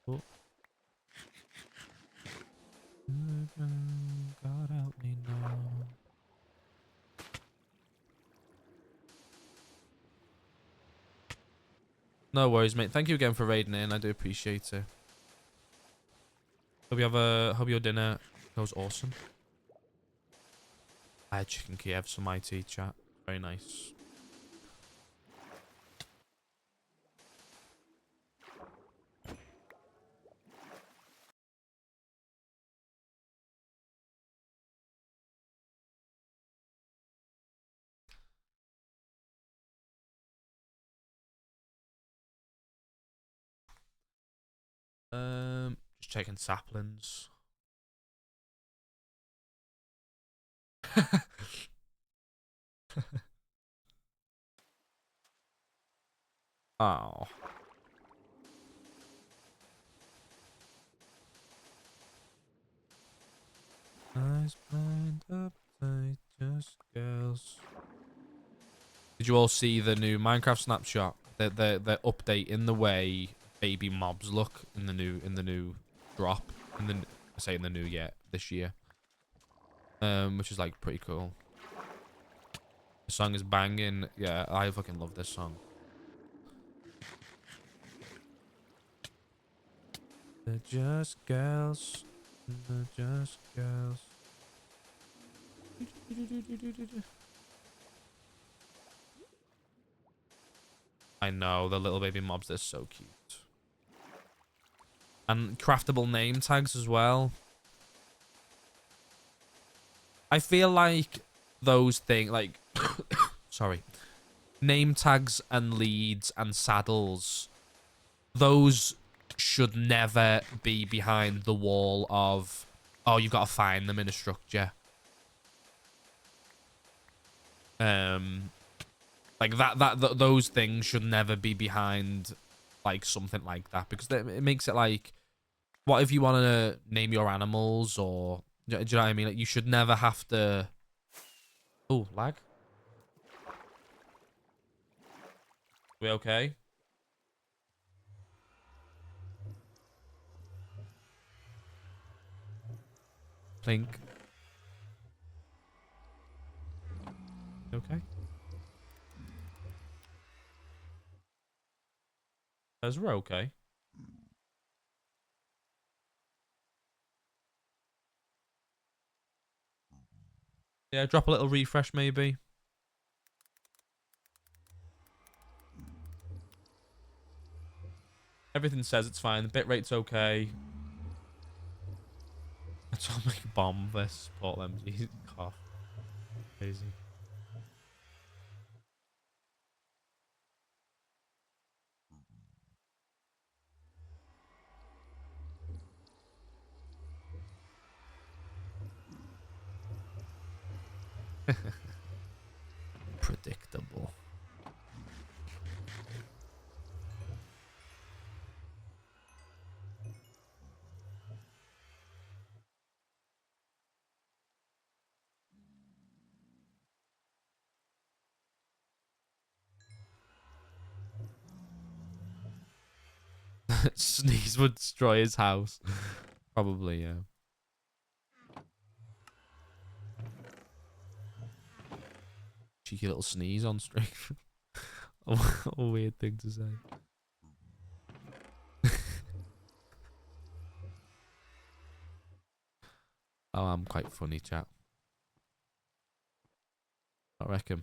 S1: Oh. God help me now. No worries, mate. Thank you again for raiding in. I do appreciate it. Hope your dinner goes awesome. I had chicken Kiev, some IT chat. Very nice. Just checking saplings. Oh. Eyes blind up tight, just girls. Did you all see the new Minecraft snapshot? The update in the way baby mobs look in the new drop in the I say in the new year this year. Which is like pretty cool. The song is banging. Yeah, I fucking love this song. They're just girls. They're just girls. I know, the little baby mobs, they're so cute. And craftable name tags as well. I feel like those things, like, sorry, name tags and leads and saddles, those should never be behind the wall of, oh, you've got to find them in a structure. Like those things should never be behind, like, something like that, because it makes it like, what if you want to name your animals, or do you know what I mean? Like, you should never have to. Oh, lag. We okay? Plink. Okay. Ezra, okay. Yeah, drop a little refresh maybe. Everything says it's fine. The bitrate's okay. Atomic bomb this Port MG. Cough. Crazy. Predictable. Sneeze would destroy his house. Probably, yeah. Cheeky little sneeze on stream. A weird thing to say. Oh, I'm quite funny, chat. I reckon.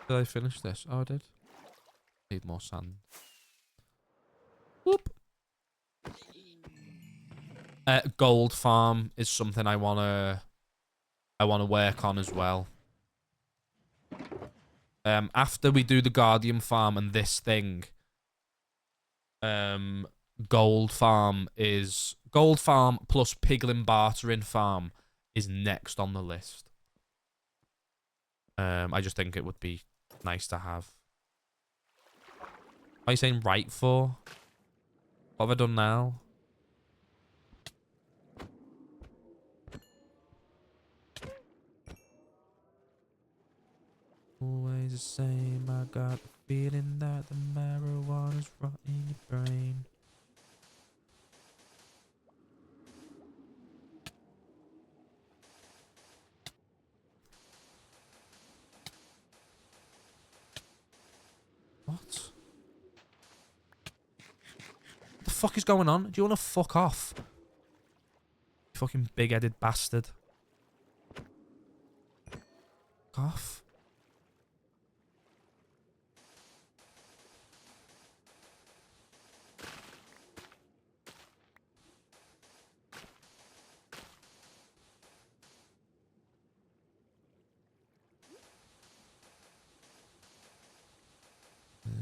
S1: Did I finish this? Oh, I did. Need more sand. Whoop. Gold farm is something I wanna work on as well. After we do the Guardian farm and this thing, gold farm plus piglin bartering farm is next on the list. I just think it would be nice to have. What are you saying right for? What have I done now? Always the same, I got the feeling that the marijuana's rotting your brain. What? What the fuck is going on? Do you want to fuck off? You fucking big-headed bastard. Fuck off.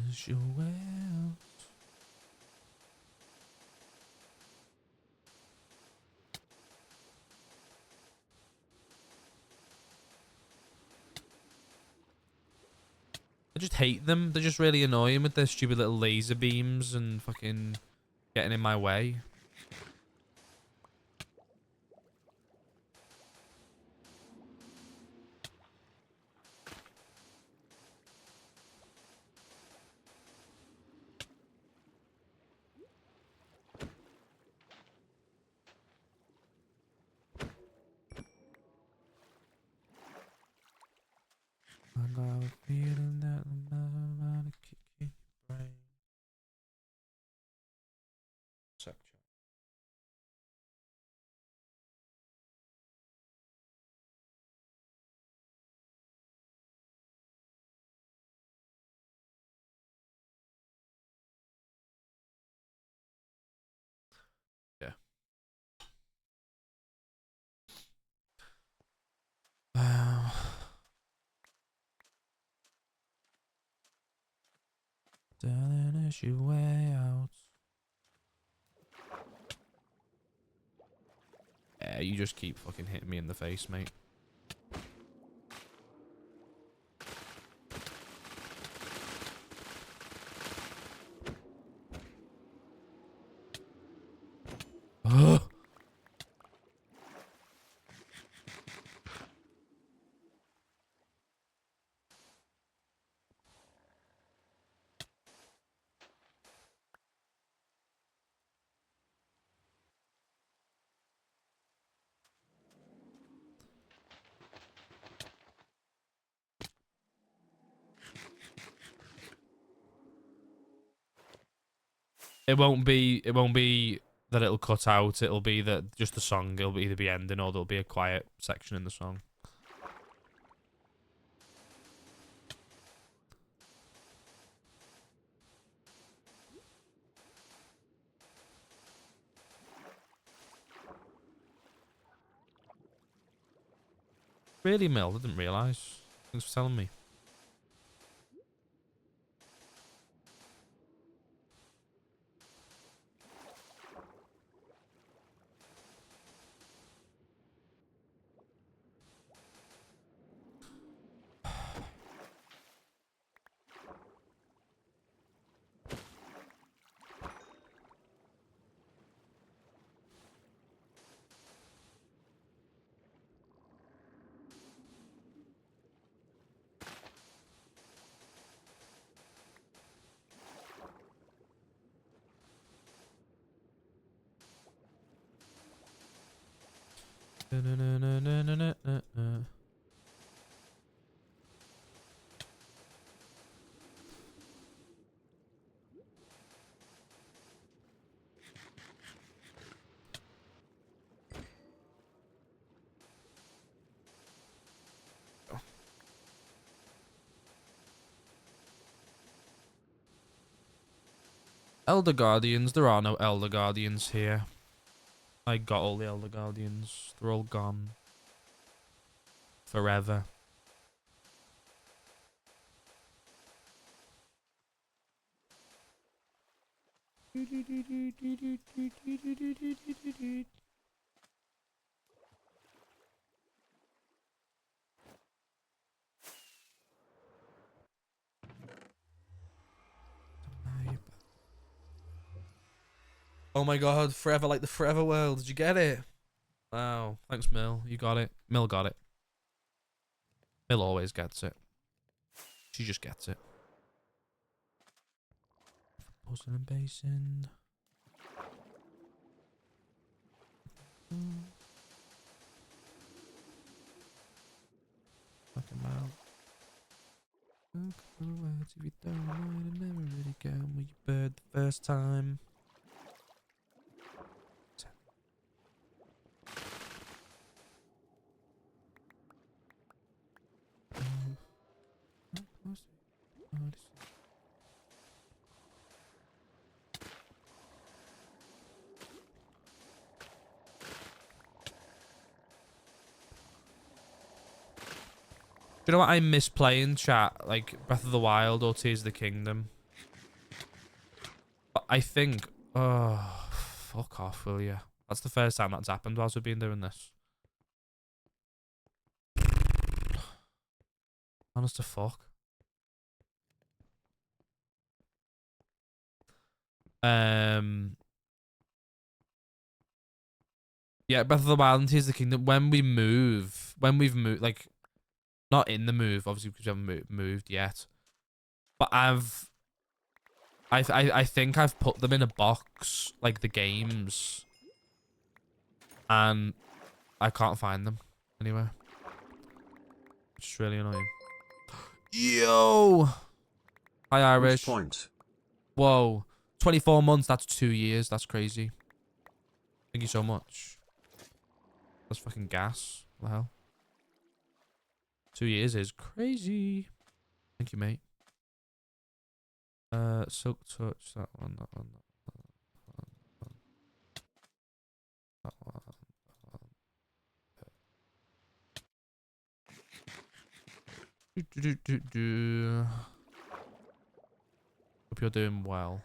S1: As you will. I just hate them. They're just really annoying with their stupid little laser beams and fucking getting in my way. I got a feeling that I'm about to kick your brain. Section. Yeah. Darling, as you way out. Yeah, you just keep fucking hitting me in the face, mate. Ugh. It won't be that it'll cut out. It'll be that just the song. It'll either be ending or there'll be a quiet section in the song. Really, Mel? I didn't realise. Thanks for telling me. Elder Guardians. There are no Elder Guardians here. I got all the Elder Guardians. They're all gone. Forever. Oh my god, forever like the forever world. Did you get it? Wow. Thanks, Mill. You got it. Mill got it. Mill always gets it. She just gets it. Porcelain basin. Fuck him out. Look for words if you don't mind, I never really can when you bird the first time. Do you know what I miss playing, chat? Like Breath of the Wild or Tears of the Kingdom. But I think... Oh, fuck off, will you? That's the first time that's happened whilst we've been doing this. Honest to fuck. Yeah, Breath of the Wild and Tears of the Kingdom. When we've moved, like, not in the move, obviously, because we haven't moved yet. But I think I've put them in a box, like the games, and I can't find them anywhere. Which is really annoying. Yo! Hi, Irish.
S2: Point.
S1: Whoa. 24 months, that's 2 years. That's crazy. Thank you so much. That's fucking gas. What the hell? 2 years is crazy. Thank you, mate. Silk Touch, that one, that one, that one. Hope you're doing well.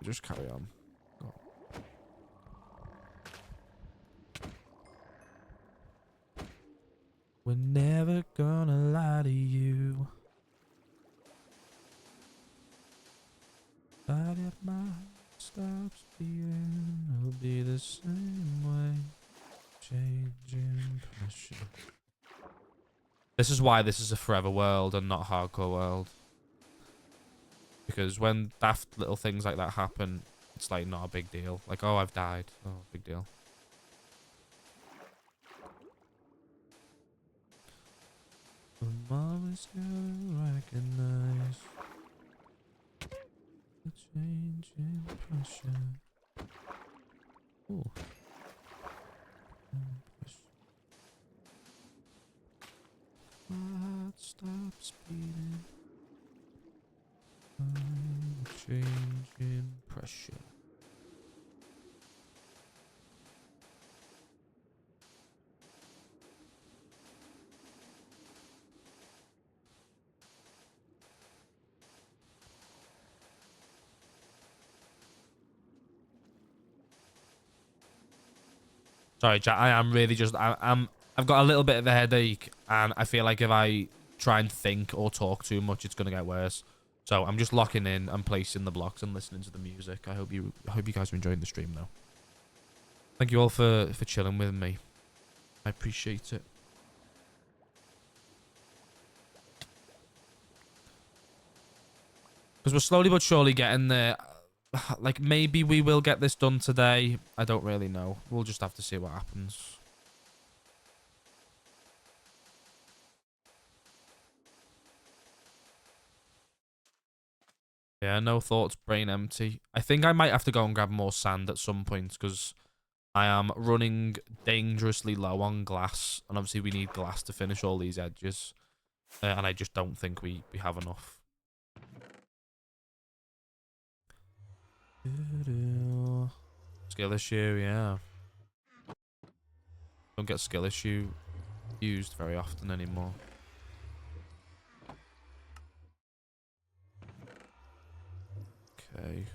S1: Just carry on. Oh. We're never gonna lie to you. But if my heart stops beating, it'll be the same way. Changing pressure. This is why this is a forever world and not a hardcore world. Because when daft little things like that happen, it's like not a big deal. Like, oh, I've died. Oh, big deal. I'm always gonna recognize the change in pressure. Ooh. My heart stops beating. Change in pressure. Sorry, chat. I am really just. I've got a little bit of a headache, and I feel like if I try and think or talk too much, it's gonna get worse. So I'm just locking in and placing the blocks and listening to the music. I hope you guys are enjoying the stream though. Thank you all for chilling with me. I appreciate it. Because we're slowly but surely getting there. Like, maybe we will get this done today. I don't really know. We'll just have to see what happens. Yeah, no thoughts, brain empty. I think I might have to go and grab more sand at some point, because I am running dangerously low on glass, and obviously we need glass to finish all these edges. And I just don't think we have enough. Skill issue, yeah. Don't get skill issue used very often anymore. Okay.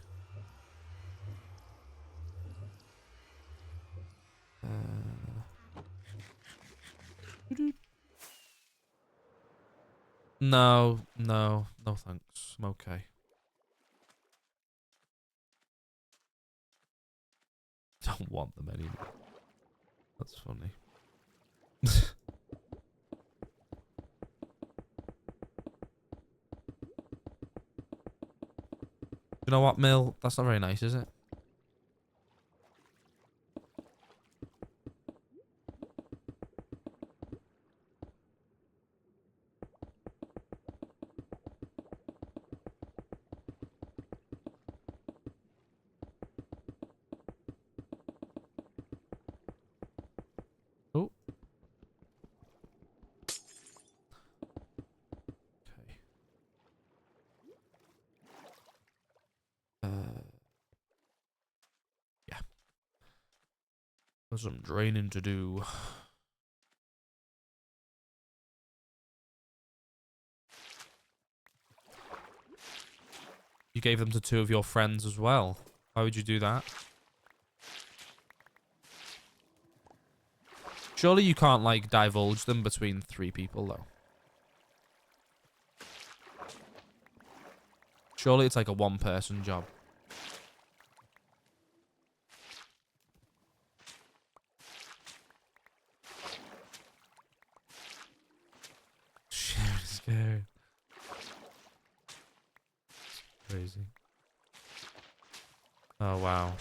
S1: No, no, no thanks. I'm okay. Don't want them anymore. That's funny. You know what, Mill? That's not very nice, is it? Oh. Okay. Yeah. There's some draining to do. You gave them to 2 of your friends as well. Why would you do that? Surely you can't, like, divulge them between 3 people, though. Surely it's like a 1-person job. Shit, scary. Crazy. Oh, wow.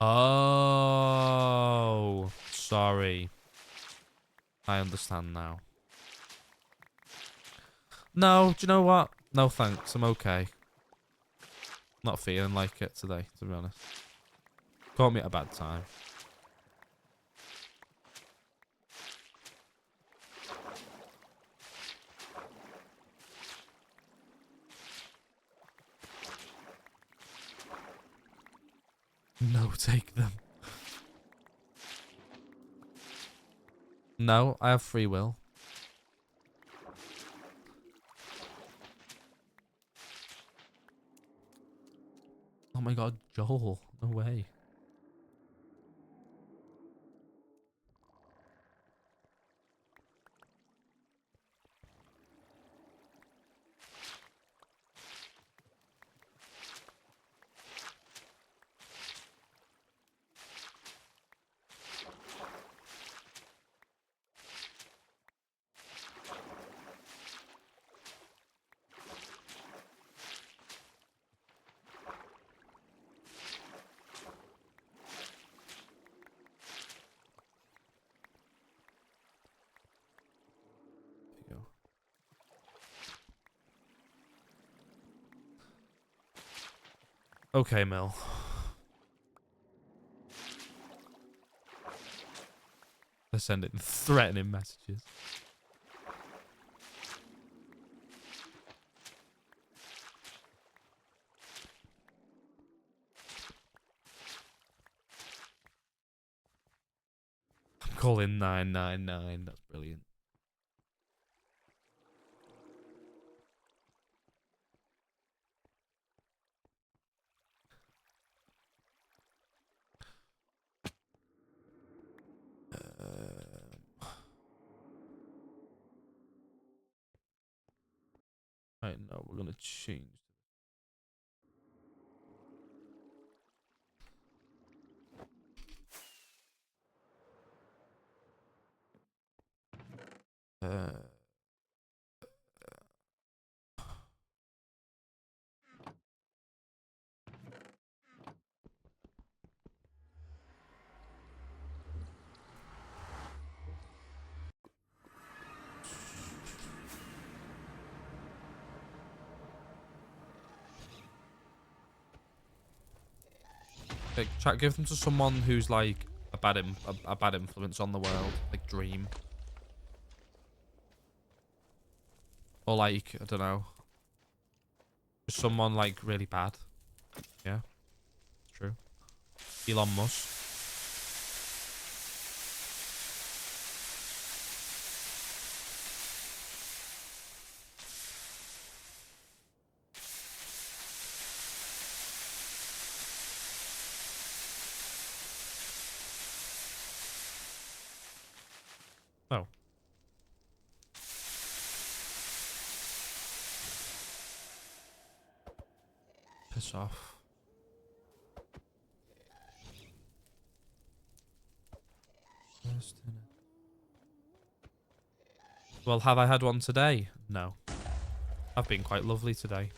S1: Oh, sorry. I understand now. No, do you know what? No thanks, I'm okay. Not feeling like it today, to be honest. Caught me at a bad time. No, take them. No, I have free will. Oh my god, Joel. No way. There you go. Okay, Mel. They're sending threatening messages. I'm calling 999. That's brilliant. Right, no, we're gonna change. Uh, Like, chat, give them to someone who's like a bad influence on the world, like Dream, or like I don't know, just someone like really bad. Yeah, it's true. Elon Musk. Oh, piss off. Well, have I had one today? No. I've been quite lovely today.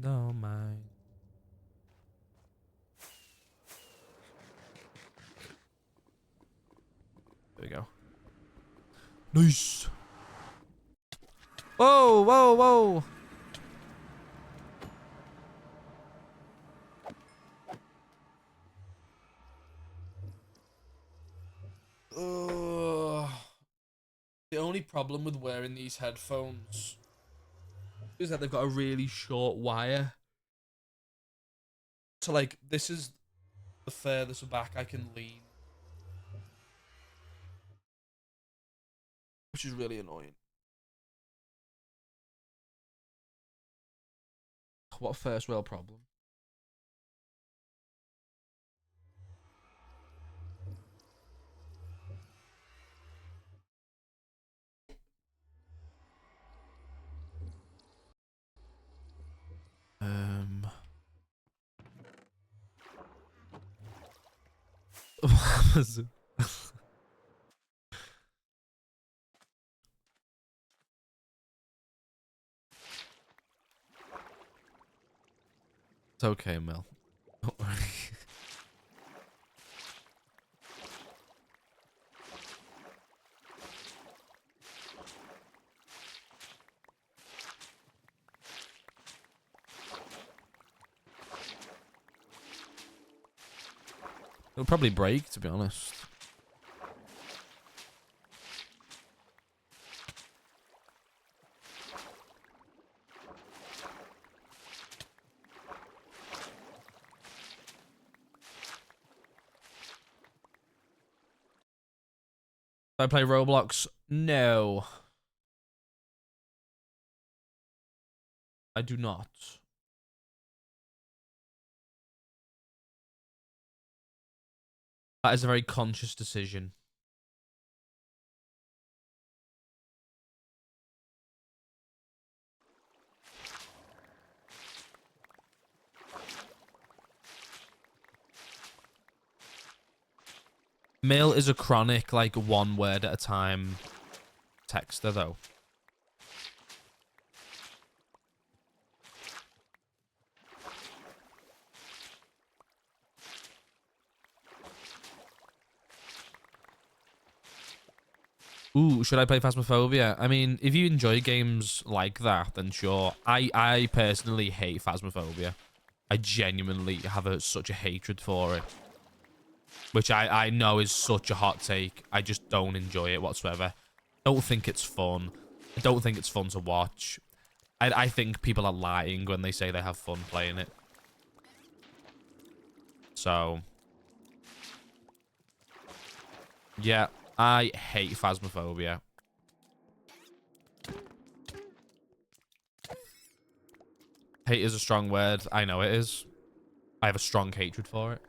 S1: No, mine. There we go. Nice. Whoa, whoa, whoa. The only problem with wearing these headphones is that they've got a really short wire. So, like, this is the furthest back I can lean, which is really annoying. What a first world problem. What was it? It's okay, Mel. Don't worry. It'll probably break, to be honest. Do I play Roblox? No. I do not. That is a very conscious decision. Mill is a chronic, like, one word at a time texter, though. Ooh, should I play Phasmophobia? I mean, if you enjoy games like that, then sure. I personally hate Phasmophobia. I genuinely have such a hatred for it. Which I know is such a hot take. I just don't enjoy it whatsoever. Don't think it's fun. I don't think it's fun to watch. I think people are lying when they say they have fun playing it. So, yeah, I hate Phasmophobia. Hate is a strong word. I know it is. I have a strong hatred for it.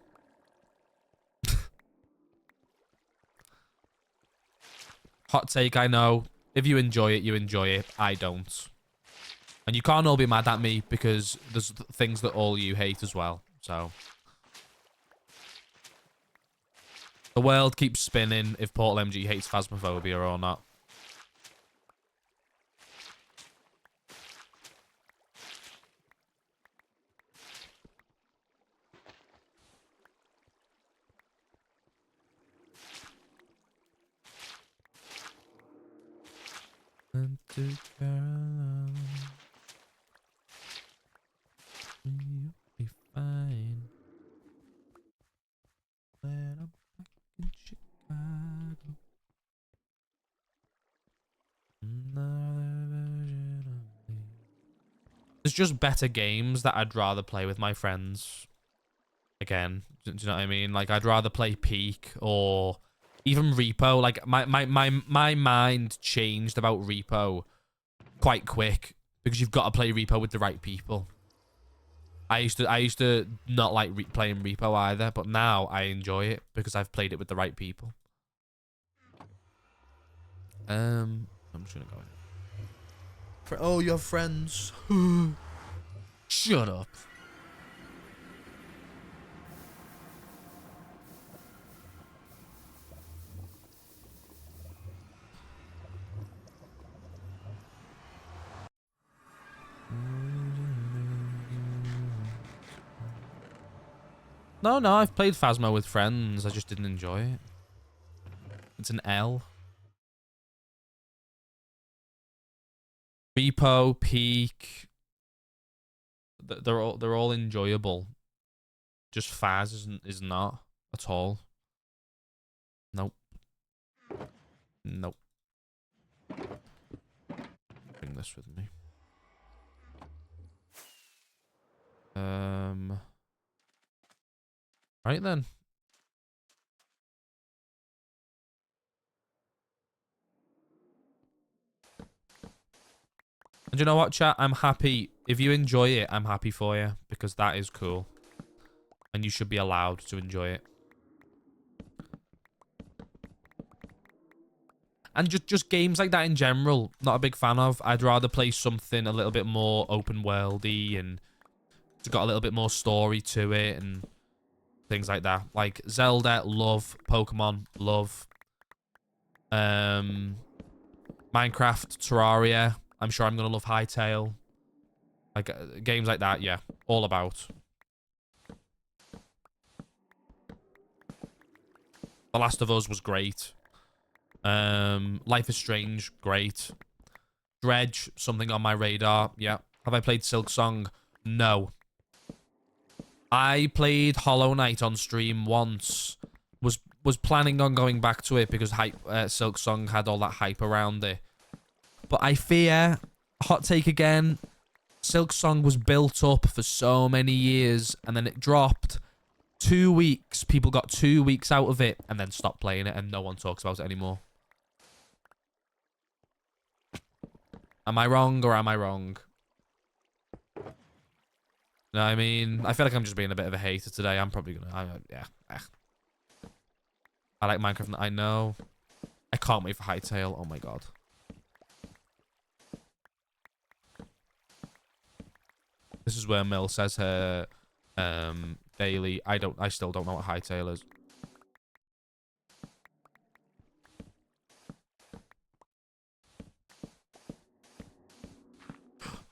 S1: Hot take, I know. If you enjoy it, you enjoy it. I don't. And you can't all be mad at me because there's things that all you hate as well. So, the world keeps spinning if Portal MG hates Phasmophobia or not. Went to Caroline. You'll be fine. When I'm back in Chicago. Another version of me. There's just better games that I'd rather play with my friends. Again, do you know what I mean? Like, I'd rather play Peak or even Repo. Like, my mind changed about Repo quite quick because you've got to play Repo with the right people. I used to not like playing Repo either, but now I enjoy it because I've played it with the right people. I'm just gonna go in. Oh, you have friends. Shut up. No, I've played Phasmo with friends. I just didn't enjoy it. It's an L. Repo, Peak. They're all enjoyable. Just Phas is not at all. Nope. Nope. Bring this with me. Right then. And you know what, chat? I'm happy. If you enjoy it, I'm happy for you because that is cool. And you should be allowed to enjoy it. And just games like that in general, not a big fan of. I'd rather play something a little bit more open worldy and it's got a little bit more story to it and things like that. Like Zelda, love. Pokemon, love. Minecraft, Terraria. I'm sure I'm gonna love Hytale. Like games like that, yeah, all about. The Last of Us was great. Life is Strange, great. Dredge, something on my radar, yeah. Have I played Silksong? No. I played Hollow Knight on stream once. Was planning on going back to it because Silksong had all that hype around it. But I fear, hot take again, Silksong was built up for so many years and then it dropped. 2 weeks, people got 2 weeks out of it and then stopped playing it and no one talks about it anymore. Am I wrong or am I wrong? No, I mean, I feel like I'm just being a bit of a hater today. I'm probably gonna, yeah. I like Minecraft. I know. I can't wait for Hytale. Oh my god. This is where Mill says her daily. I still don't know what Hytale is.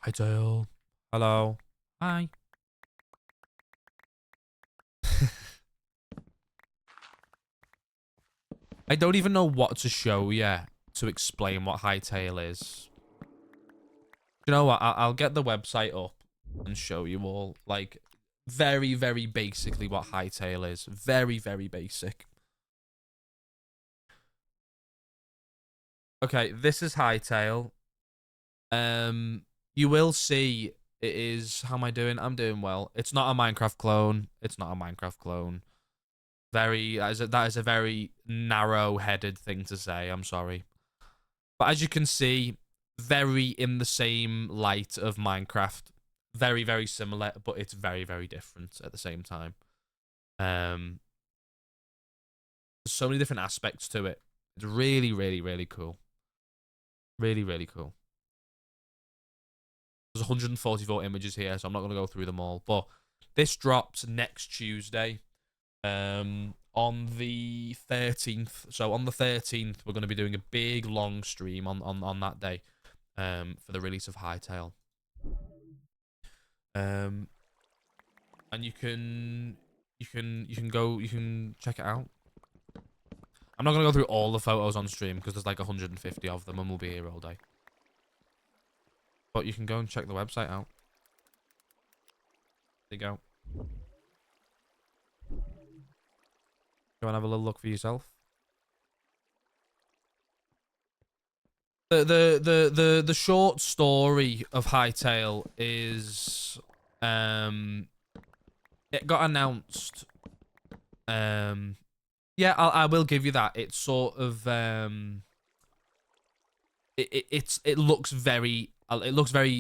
S1: Hytale. Hello. Hi. I don't even know what to show you to explain what Hytale is. You know what? I'll get the website up and show you all, like, very, very basically what Hytale is. Very, very basic. Okay, this is Hytale. You will see it is... How am I doing? I'm doing well. It's not a Minecraft clone. It's not a Minecraft clone. That is a very narrow-headed thing to say. I'm sorry. But as you can see, very in the same light of Minecraft. Very, very similar, but it's very, very different at the same time. There's so many different aspects to it. It's really, really, really cool. Really, really cool. There's 144 images here, so I'm not going to go through them all. But this drops next Tuesday. On the 13th. So on the 13th, we're going to be doing a big long stream on that day, for the release of Hytale. And you can check it out. I'm not going to go through all the photos on stream because there's like 150 of them and we'll be here all day. but you can go and check the website out. There you go. Go and have a little look for yourself. The short story of Hytale is it got announced. Yeah, I will give you that. It's sort of it looks very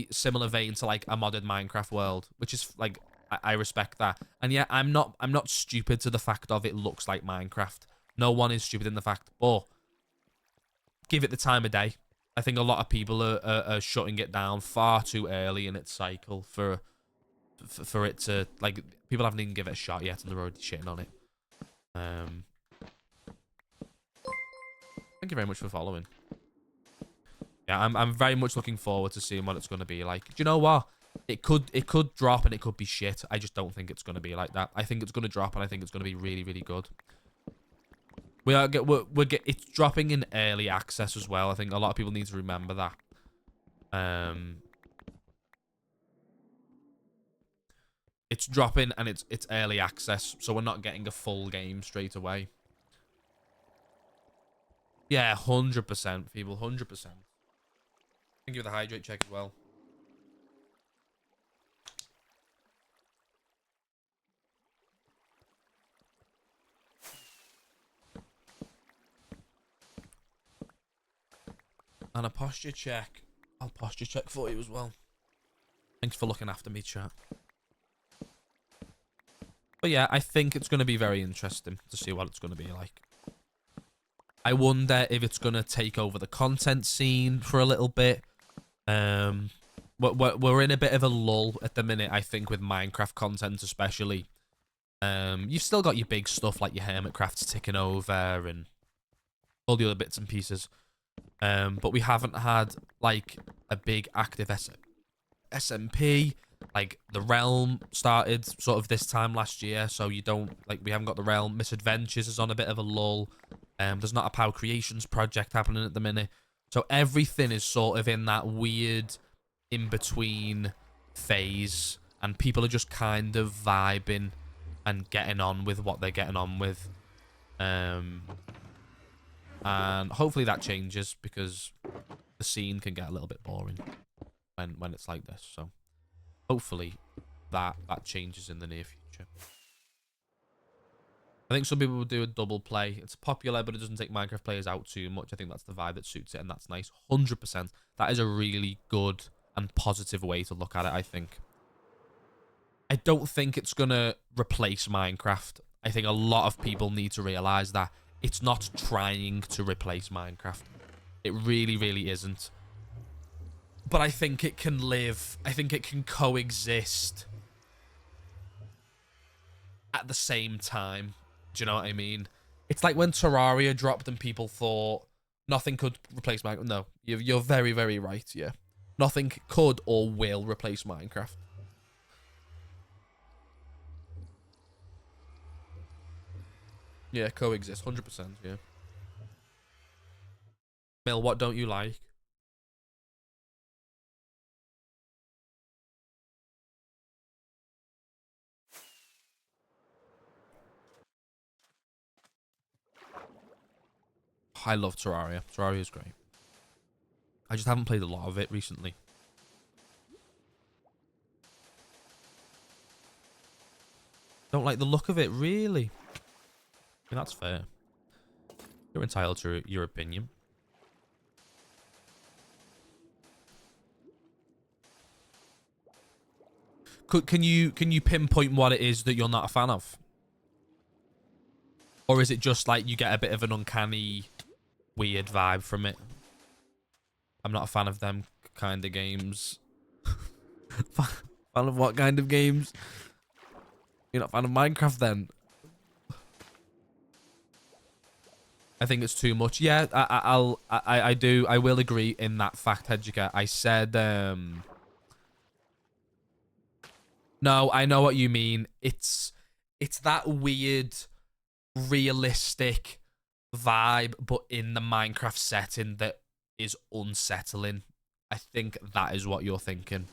S1: similar vein to like a modded Minecraft world, which is like I respect that. And yeah, I'm not stupid to the fact of it looks like Minecraft. No one is stupid in the fact, but give it the time of day. I think a lot of people are shutting it down far too early in its cycle for it to, like, people haven't even given it a shot yet and they're already shitting on it. Thank you very much for following. Yeah, I'm very much looking forward to seeing what it's going to be like. Do you know what? It could drop and it could be shit. I just don't think it's going to be like that. I think it's going to drop and I think it's going to be really, really good. It's dropping in early access as well. I think a lot of people need to remember that. It's dropping and it's early access, so we're not getting a full game straight away. Yeah, 100%, people, 100%. Thank you for the hydrate check as well. And a posture check. I'll posture check for you as well. Thanks for looking after me, chat. But yeah, I think it's going to be very interesting to see what it's going to be like. I wonder if it's going to take over the content scene for a little bit. We're in a bit of a lull at the minute, I think, with Minecraft content especially. You've still got your big stuff like your Hermitcrafts ticking over and all the other bits and pieces. But we haven't had like a big active SMP. Like the Realm started sort of this time last year, so we haven't got the Realm. Misadventures is on a bit of a lull. There's not a Power Creations project happening at the minute. So everything is sort of in that weird in-between phase, and people are just kind of vibing and getting on with what they're getting on with. And hopefully that changes, because the scene can get a little bit boring when it's like this. So hopefully that changes in the near future. I think some people will do a double play. It's popular, but it doesn't take Minecraft players out too much. I think that's the vibe that suits it, and that's nice. 100%. That is a really good and positive way to look at it, I think. I don't think it's going to replace Minecraft. I think a lot of people need to realize that it's not trying to replace Minecraft. It really, really isn't. But I think it can live. I think it can coexist at the same time. Do you know what I mean? It's like when Terraria dropped and people thought nothing could replace Minecraft. No, you're very, very right, yeah. Nothing could or will replace Minecraft. Yeah, coexist, 100%, yeah. Mill, what don't you like? I love Terraria. Terraria is great. I just haven't played a lot of it recently. Don't like the look of it, really. I mean, that's fair. You're entitled to your opinion. Can you pinpoint what it is that you're not a fan of? Or is it just like you get a bit of an uncanny, weird vibe from it? I'm not a fan of them kind of games. Fan of what kind of games? You're not a fan of Minecraft then? I think it's too much. Yeah, I will agree in that fact, Hedgica. I said, no, I know what you mean. It's that weird, realistic vibe, but in the Minecraft setting that is unsettling. I think that is what you're thinking.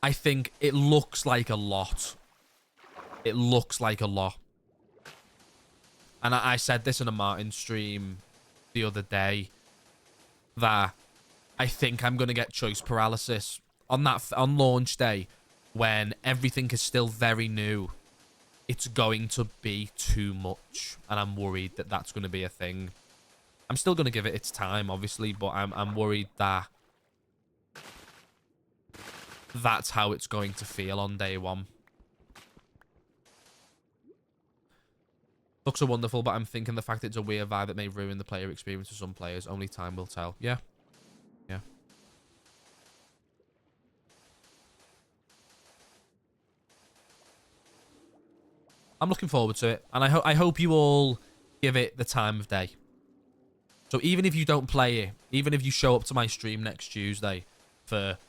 S1: I think it looks like a lot. It looks like a lot. And I said this in a Martin stream the other day, that I think I'm going to get choice paralysis on launch day, when everything is still very new. It's going to be too much, and I'm worried that that's going to be a thing. I'm still going to give it its time, obviously, but I'm worried that that's how it's going to feel on day one. Looks are wonderful, but I'm thinking the fact it's a weird vibe that may ruin the player experience for some players. Only time will tell. Yeah. Yeah. I'm looking forward to it, and I hope you all give it the time of day. So even if you don't play it, even if you show up to my stream next Tuesday for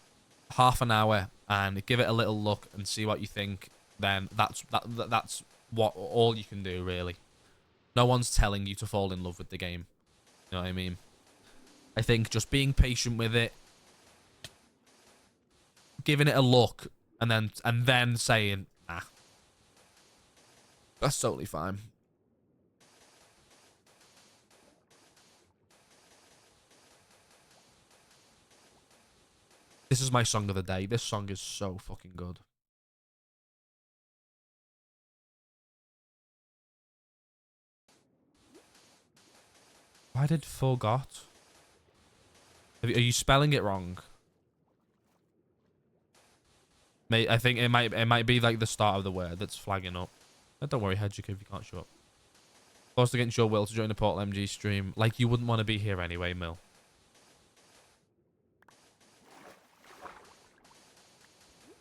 S1: half an hour and give it a little look and see what you think, then that's what all you can do, really. No one's telling you to fall in love with the game. You know what I mean? I think just being patient with it, giving it a look, and then saying, nah, that's totally fine. This is my song of the day. This song is so fucking good. Why did forgot? Are you spelling it wrong? I think it might be like the start of the word that's flagging up. Don't worry, Hedgick, if you can't show up. Forced against your will to join the Portal MG stream. Like, you wouldn't want to be here anyway, Mill.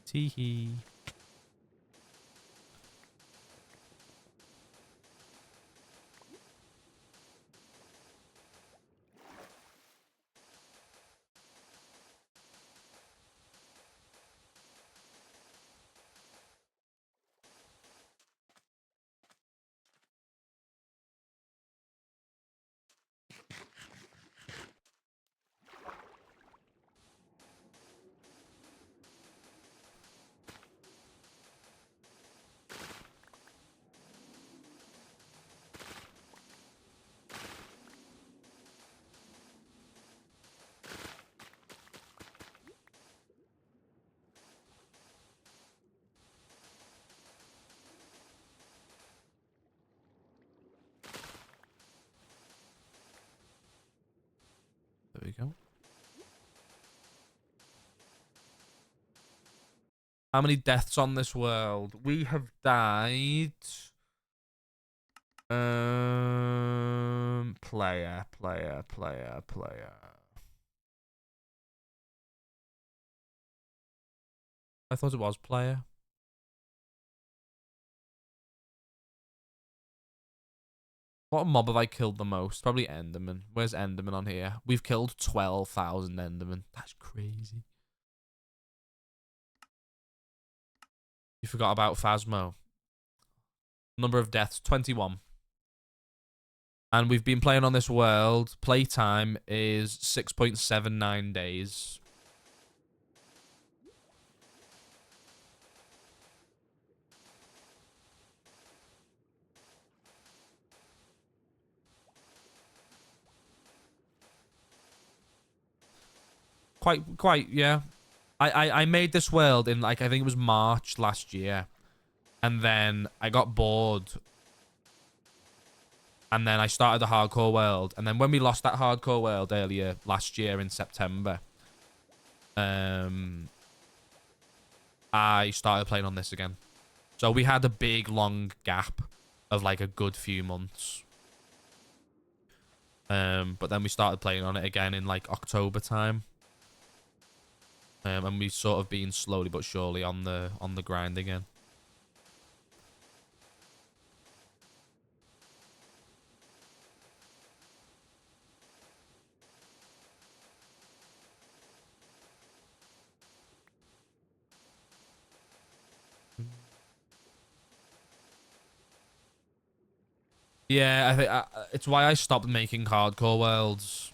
S1: Teehee. There we go. How many deaths on this world? We have died. Player. I thought it was player. What mob have I killed the most? Probably Enderman. Where's Enderman on here? We've killed 12,000 Enderman. That's crazy. You forgot about Phasmo. Number of deaths, 21. And we've been playing on this world. Playtime is 6.79 days. Quite, yeah. I made this world in, like, I think it was March last year. And then I got bored. And then I started the hardcore world. And then when we lost that hardcore world earlier last year in September, I started playing on this again. So we had a big, long gap of, like, a good few months. But then we started playing on it again in, like, October time. And we've sort of been slowly but surely on the grind again. Yeah, I think it's why I stopped making hardcore worlds.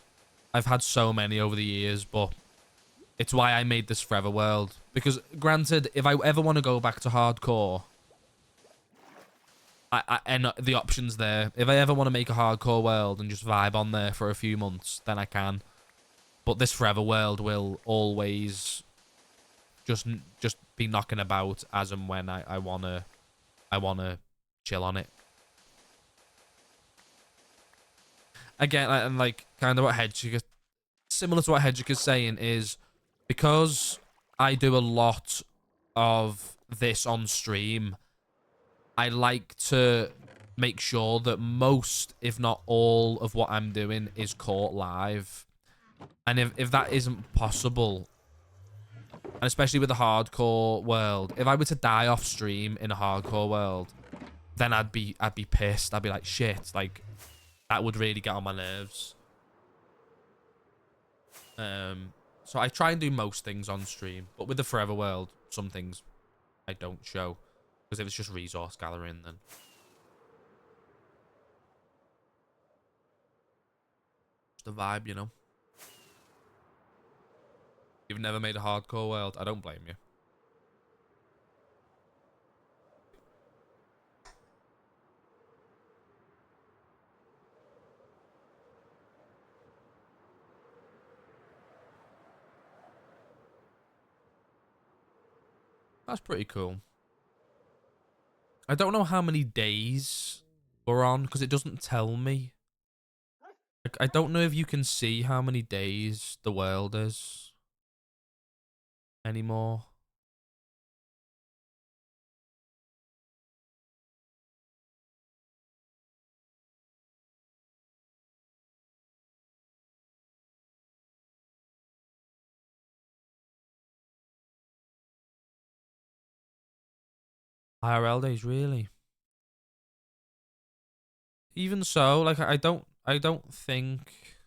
S1: I've had so many over the years, but it's why I made this Forever World. Because granted, if I ever want to go back to hardcore, and the option's there. If I ever want to make a hardcore world and just vibe on there for a few months, then I can. But this Forever World will always just be knocking about as and when I wanna chill on it. Again, and like kind of what Hedgehog, similar to what Hedgehog is saying, is because I do a lot of this on stream, I like to make sure that most, if not all, of what I'm doing is caught live. And if that isn't possible, and especially with the hardcore world, if I were to die off stream in a hardcore world, then I'd be pissed. I'd be like, shit, like that would really get on my nerves. So I try and do most things on stream, but with the Forever World, some things I don't show. Because if it's just resource gathering, then just a vibe, you know? You've never made a hardcore world, I don't blame you. That's pretty cool. I don't know how many days we're on, because it doesn't tell me. Like, I don't know if you can see how many days the world is anymore. IRL days, really? Even so, like I don't think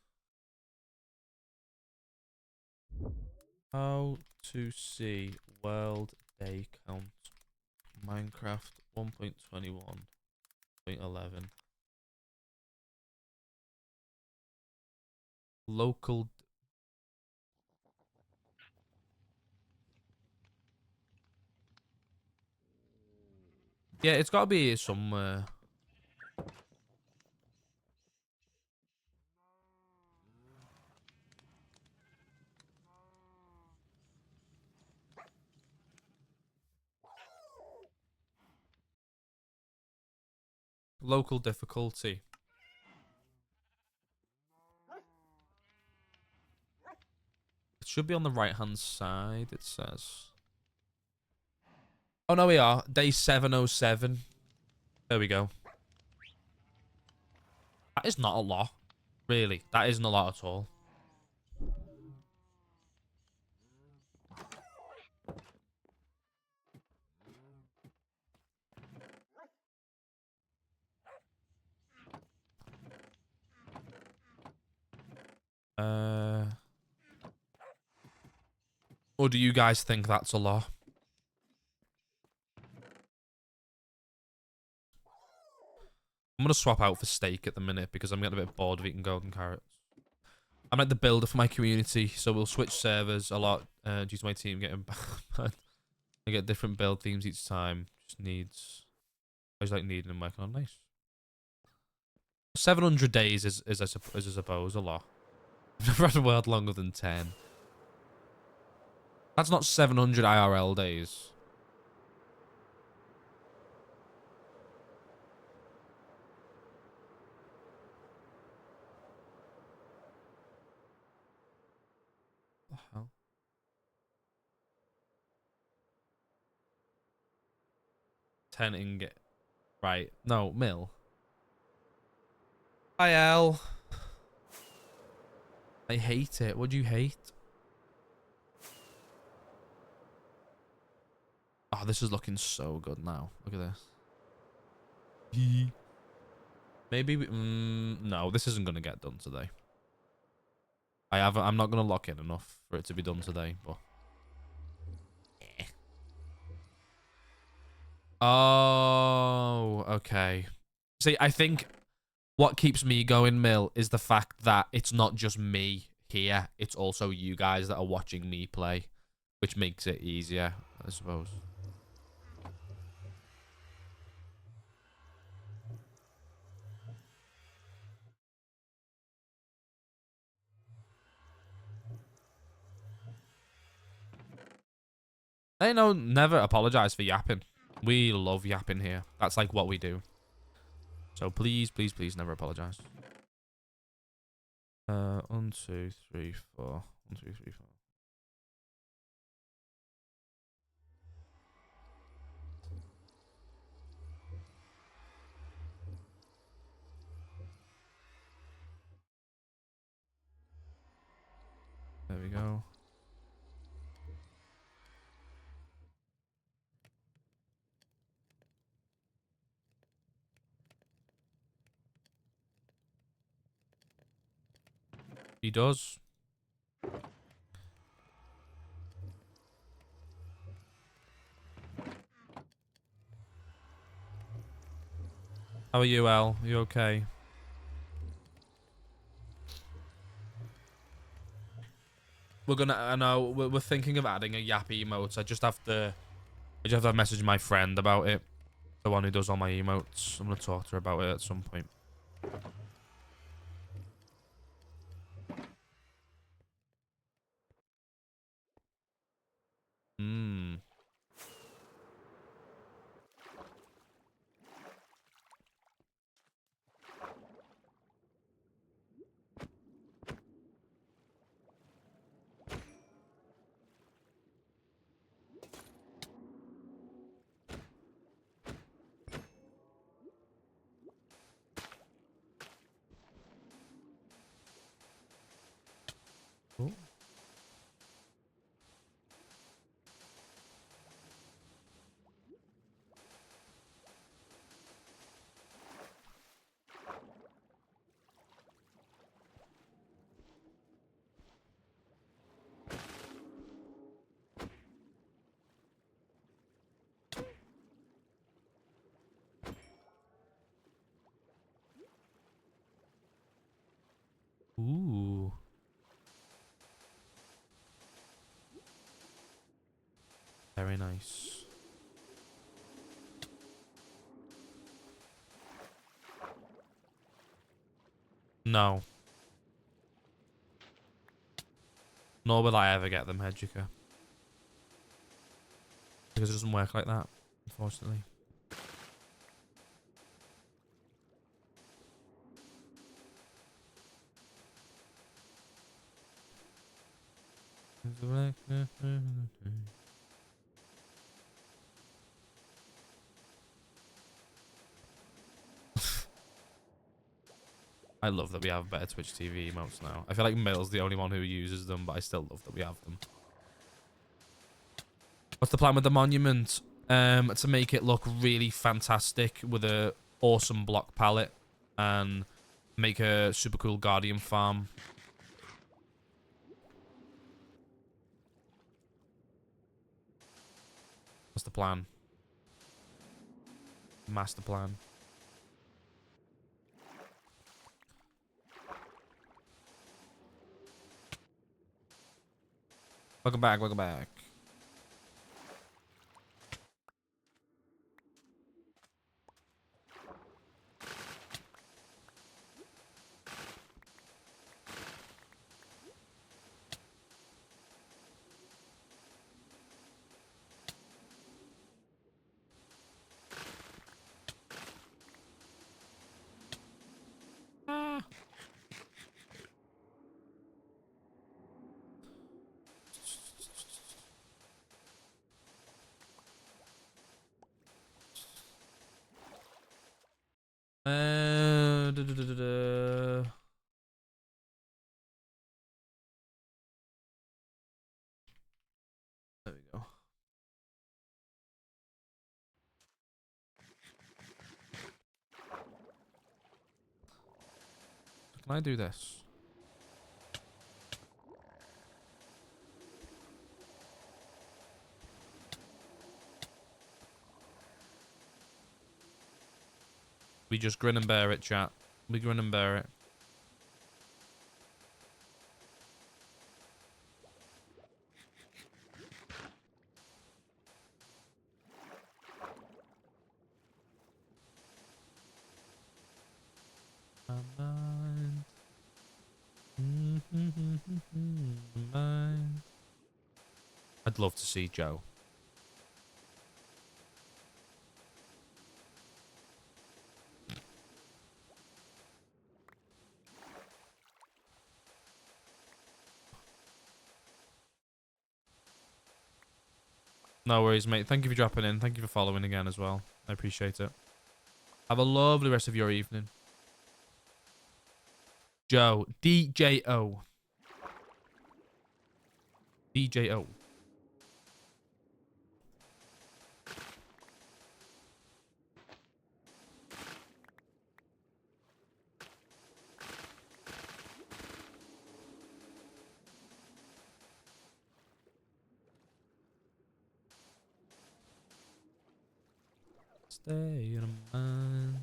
S1: how to see world day count Minecraft 1.21.11 local. Yeah, it's got to be here somewhere. Local difficulty. It should be on the right hand side, it says. Oh no, we are. Day 707. There we go. That is not a lot. Really. That isn't a lot at all. Or do you guys think that's a lot? I'm gonna swap out for steak at the minute because I'm getting a bit bored of eating golden carrots. I'm like the builder for my community, so we'll switch servers a lot due to my team getting bad. I get different build themes each time. Just needs. I just like needing and working on. Nice. 700 days is I suppose a lot. I've never had a world longer than 10. That's not 700 IRL days. What the hell? 10 ingot. Right. No, mil. IL. I hate it. What do you hate? Oh, this is looking so good now. Look at this. Maybe we, no, this isn't gonna get done today. I'm not gonna lock in enough for it to be done today, but oh, okay. See, I think what keeps me going, Mill, is the fact that it's not just me here. It's also you guys that are watching me play, which makes it easier, I suppose. Hey, no, never apologize for yapping. We love yapping here. That's like what we do. So please, please, please never apologize. 1, 2, 3, 4. 1, 2, 3, 4. There we go. He does. How are you, Al? You okay? We're gonna. I know we're thinking of adding a yappy emote. I just have to message my friend about it. The one who does all my emotes. I'm gonna talk to her about it at some point. Hmm. Ooh. Ooh. Very nice. No. Nor will I ever get them, Hedgika. Because it doesn't work like that, unfortunately. I love that we have better Twitch TV emotes now. I feel like Mill's the only one who uses them, but I still love that we have them. What's the plan with the monument? To make it look really fantastic with a awesome block palette and make a super cool Guardian farm. What's the plan? Master plan. Welcome back, welcome back. Da, da, da, da, da. There we go. Can I do this? We just grin and bear it, chat. We grin and bear it. My mind. My mind. I'd love to see Joe. No worries, mate. Thank you for dropping in. Thank you for following again as well. I appreciate it. Have a lovely rest of your evening. Joe. DJO. DJO. Stay in a mind.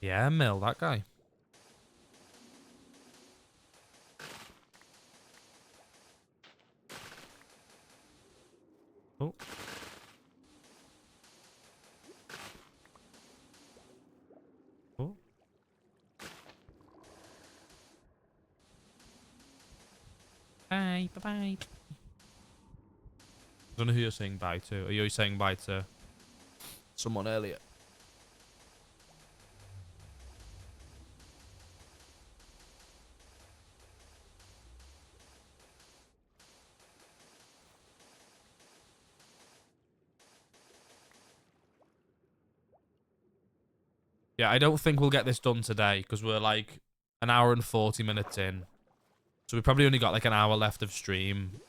S1: Yeah, Mill, that guy. Oh. Oh. Bye. Bye-bye. I don't know who you're saying bye to. Are you saying bye to someone earlier? Yeah, I don't think we'll get this done today because we're like an hour and 40 minutes in. So we probably only got like an hour left of stream.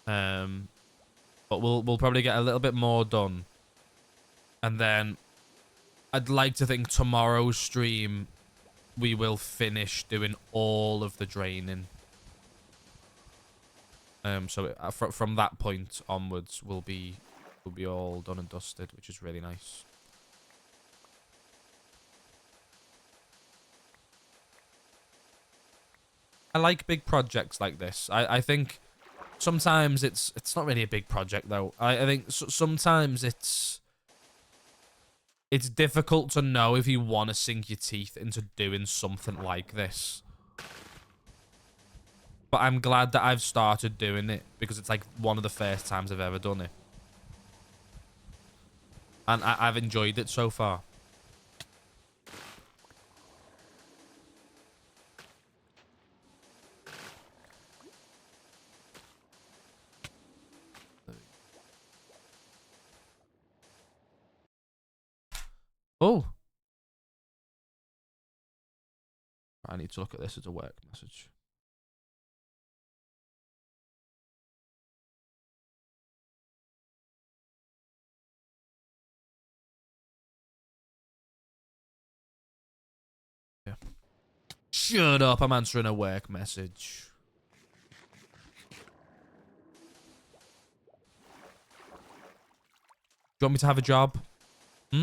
S1: But we'll probably get a little bit more done. And then I'd like to think tomorrow's stream we will finish doing all of the draining. So from that point onwards we'll be all done and dusted, which is really nice. I like big projects like this. I think sometimes it's not really a big project though. I think sometimes it's difficult to know if you want to sink your teeth into doing something like this. But I'm glad that I've started doing it because it's like one of the first times I've ever done it. And I've enjoyed it so far. Oh. I need to look at this as a work message. Yeah. Shut up, I'm answering a work message. Do you want me to have a job? Hmm?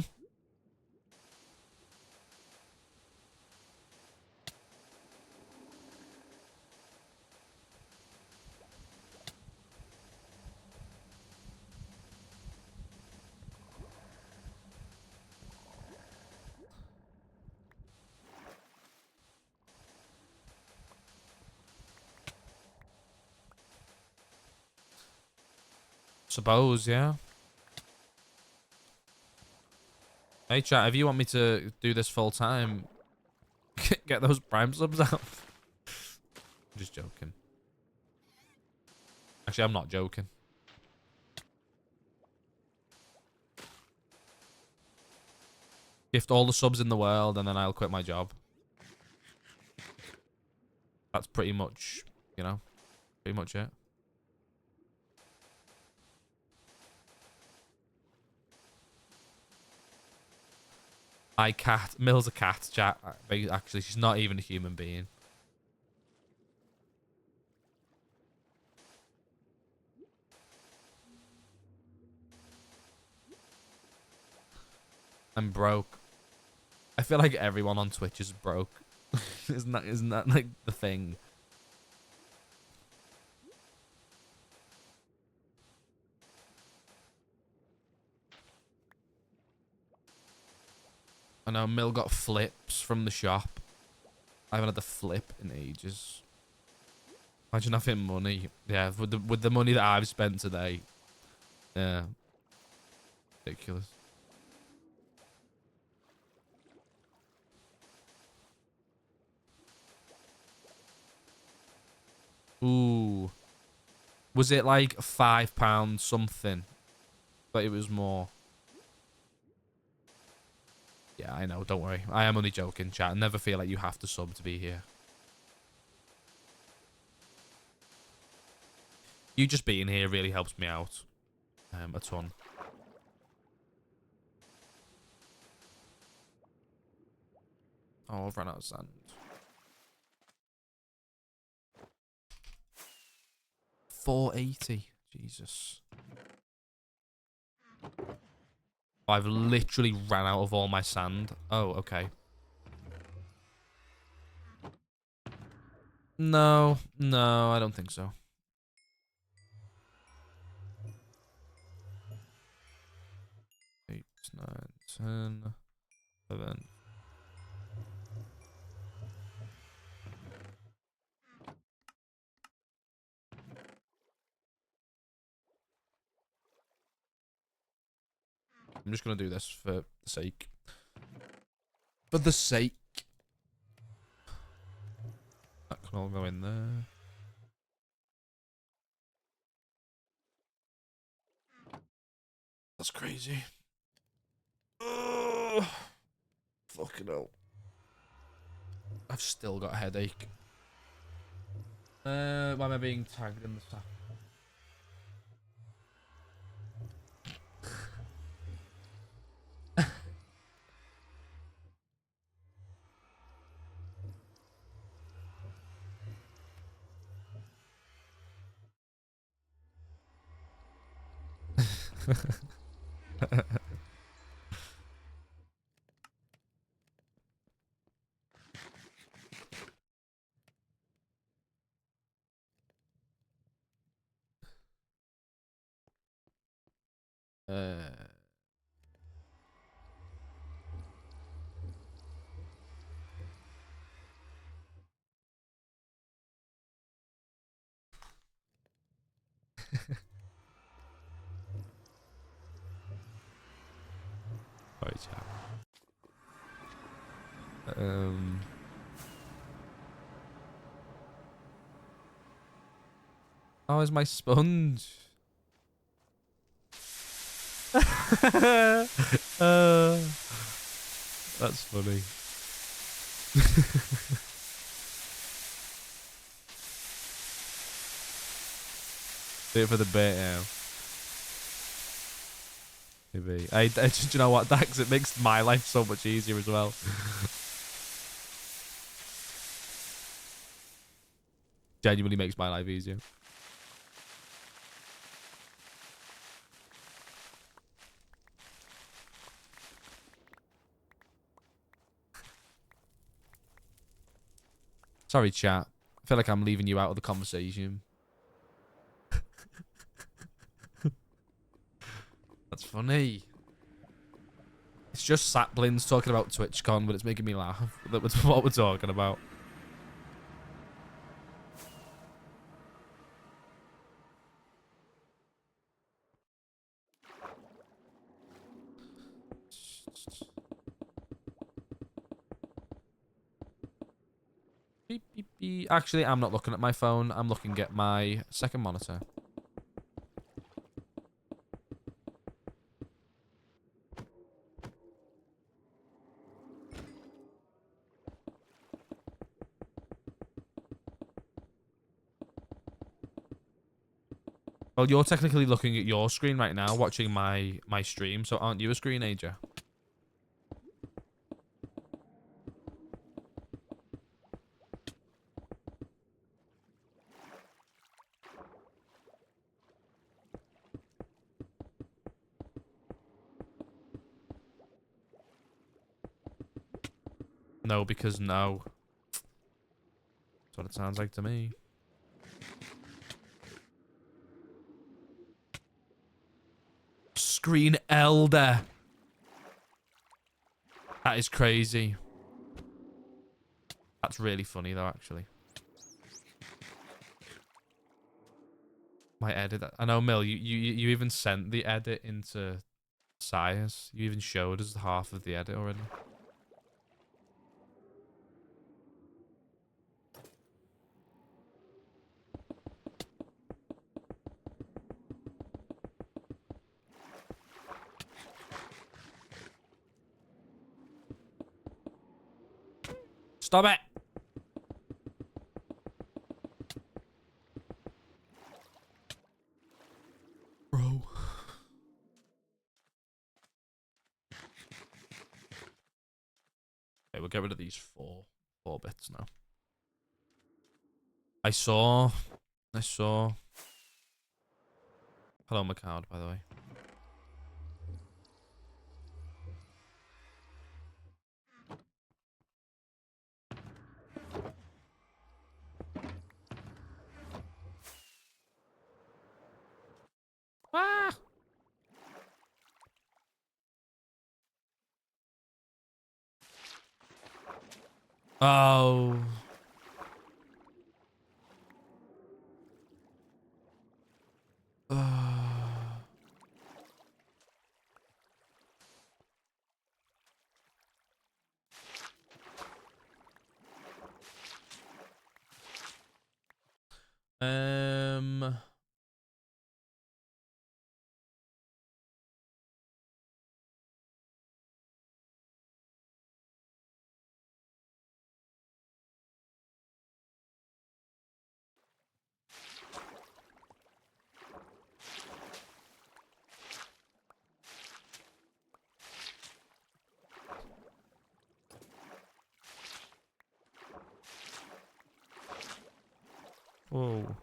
S1: Suppose, yeah. Hey chat, if you want me to do this full time, get those Prime subs out. I'm just joking. Actually, I'm not joking. Gift all the subs in the world and then I'll quit my job. That's pretty much, you know, pretty much it. My cat, Mill's a cat, chat. Actually, she's not even a human being. I'm broke. I feel like everyone on Twitch is broke. Isn't that like the thing? I know Mill got flips from the shop. I haven't had the flip in ages. Imagine having money. Yeah, with the money that I've spent today. Yeah. Ridiculous. Ooh. Was it like £5 something? But it was more. Yeah, I know. Don't worry. I am only joking, chat. Never feel like you have to sub to be here. You just being here really helps me out. A ton. Oh, I've run out of sand. 480. Jesus. I've literally ran out of all my sand. Oh, okay. No, I don't think so. 8, 9, 10, 11. I'm just going to do this for the sake. For the sake. That can all go in there. That's crazy. Ugh. Fucking hell. I've still got a headache. Why am I being tagged in the stuff? Sorry, chat. How is my sponge? That's funny. Do it for the bait now. Maybe. Do you know what, Dax? It makes my life so much easier as well. Genuinely makes my life easier. Sorry, chat. I feel like I'm leaving you out of the conversation. That's funny. It's just saplings talking about TwitchCon, but it's making me laugh. That's what we're talking about. Beep, beep, beep. Actually, I'm not looking at my phone. I'm looking at my second monitor. Well, you're technically looking at your screen right now, watching my stream, so aren't you a screenager? No, because no. That's what it sounds like to me. Screen Elder. That is crazy. That's really funny though, actually. My edit. I know, Mill. You even sent the edit into Sires. You even showed us half of the edit already. Stop it! Bro. Okay, we'll get rid of these four bits now. I saw. Hello, McCloud, by the way. Ah! Oh. Um. Whoa.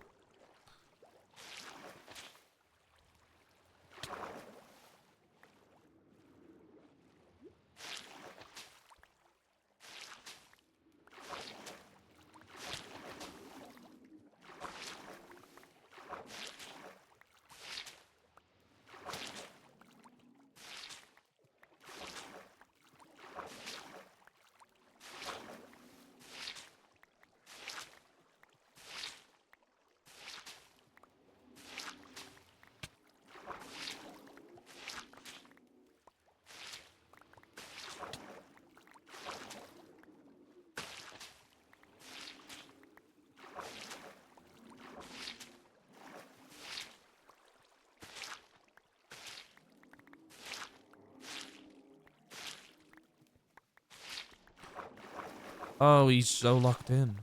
S1: Oh, he's so locked in.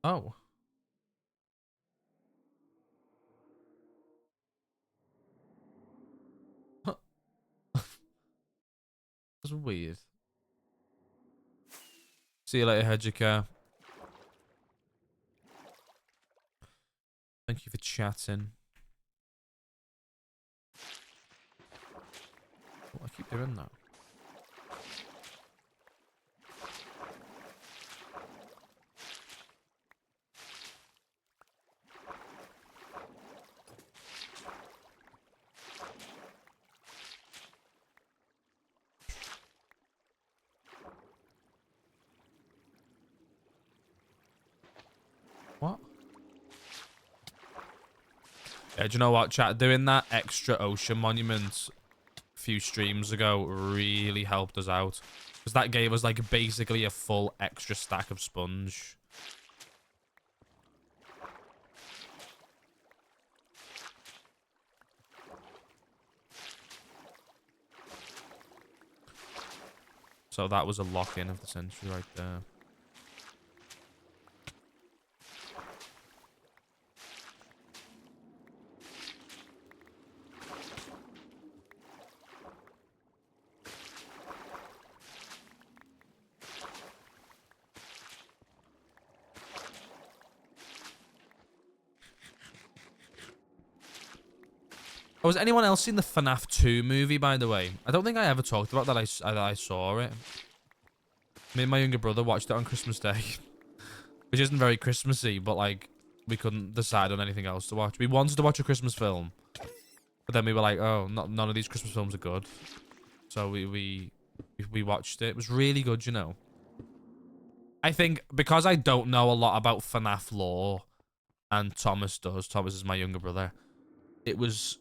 S1: Oh. That's weird. See you later, Hedgika. Thank you for chatting. Oh, I keep doing that. What? Yeah, do you know what, chat? Doing that extra ocean monument a few streams ago really helped us out. Because that gave us, like, basically a full extra stack of sponge. So that was a lock-in of the century right there. Oh, has anyone else seen the FNAF 2 movie, by the way? I don't think I ever talked about that I saw it. Me and my younger brother watched it on Christmas Day. Which isn't very Christmassy, but like, we couldn't decide on anything else to watch. We wanted to watch a Christmas film. But then we were like, oh, none of these Christmas films are good. So we watched it. It was really good, you know. I think because I don't know a lot about FNAF lore, and Thomas does. Thomas is my younger brother. It was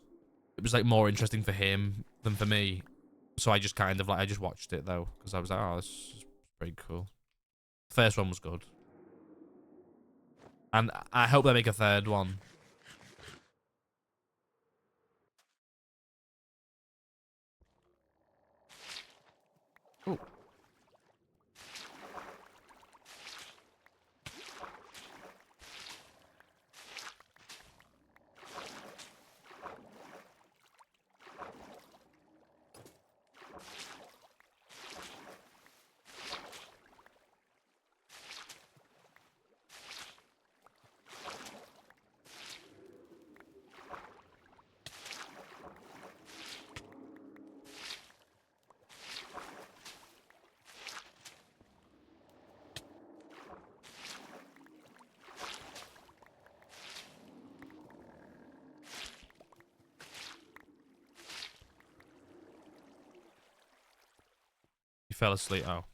S1: like more interesting for him than for me. So I just kind of like I just watched it though because I was like, oh, this is pretty cool. First one was good, and I hope they make a third one. Ooh. You fell asleep. Oh.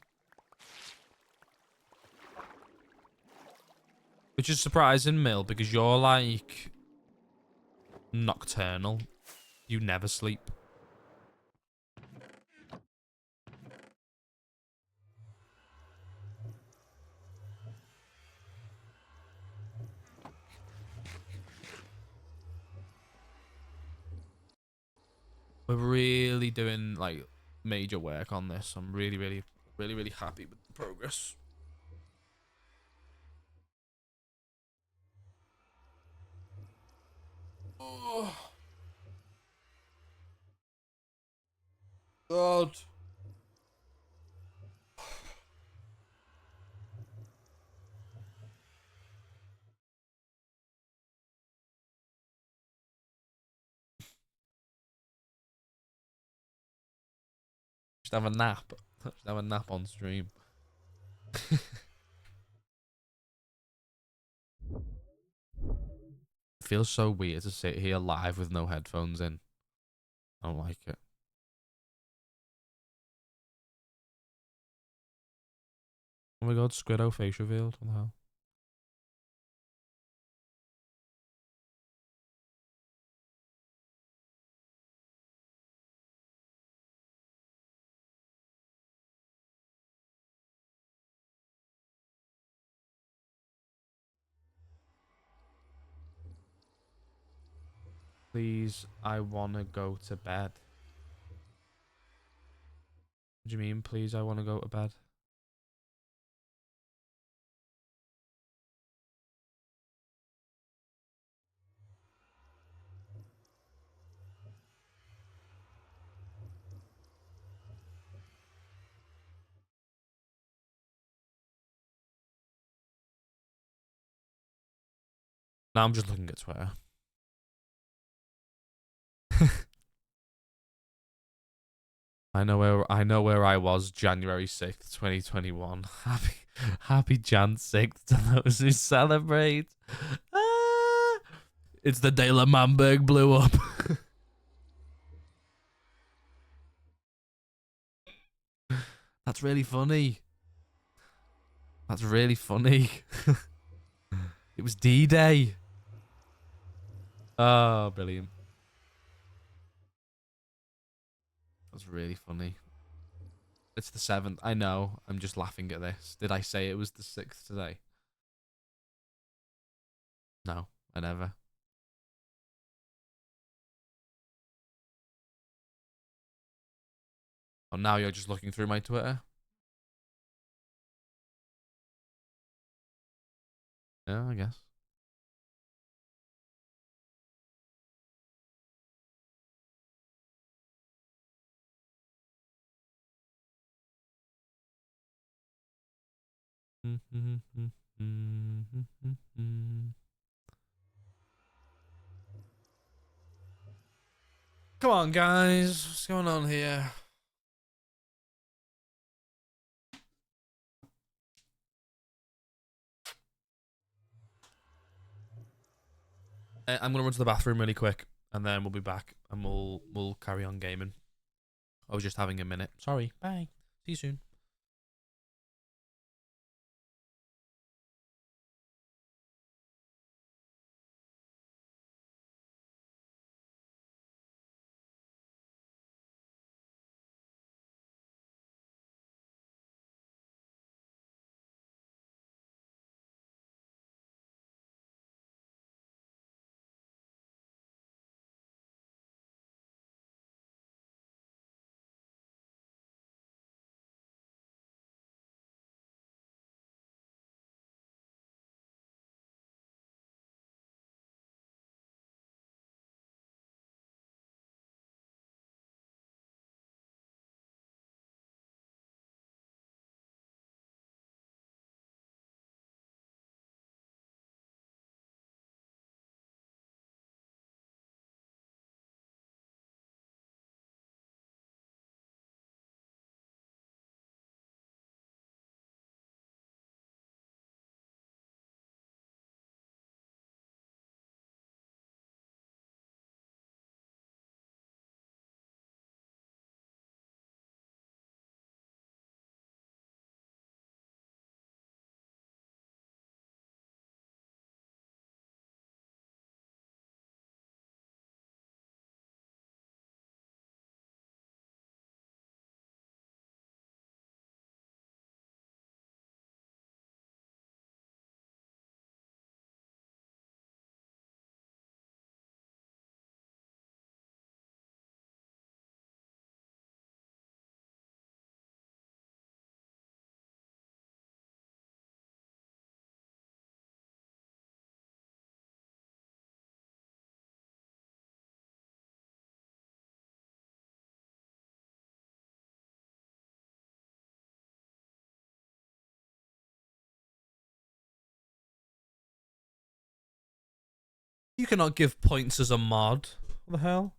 S1: Which is surprising, Mill, because you're like nocturnal. You never sleep. We're really doing like major work on this. I'm really happy with the progress. Oh, God. Just have a nap. Just have a nap on stream. It feels so weird to sit here live with no headphones in. I don't like it. Oh my God, Squiddo face revealed. What the hell? Please, I wanna go to bed. What do you mean, please, I wanna go to bed? Now I'm just looking at Twitter. I know where I was January 6th, 2021. Happy Jan 6th to those who celebrate. Ah, it's the day Lemamberg blew up. That's really funny. That's really funny. It was D-Day. Oh, brilliant. That's really funny. It's the 7th. I know. I'm just laughing at this. Did I say it was the 6th today? No, I never. Oh, now you're just looking through my Twitter? Yeah, I guess. Come on, guys. What's going on here? I'm gonna run to the bathroom really quick, and then we'll be back, and we'll carry on gaming. I was just having a minute. Sorry. Bye. See you soon. You cannot give points as a mod. What the hell?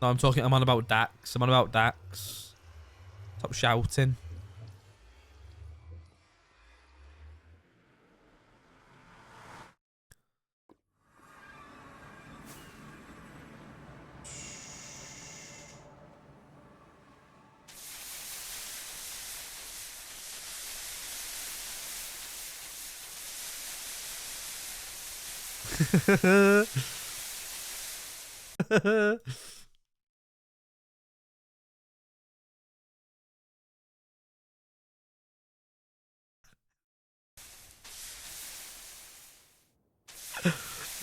S1: No, I'm on about Dax. I'm on about Dax. Stop shouting.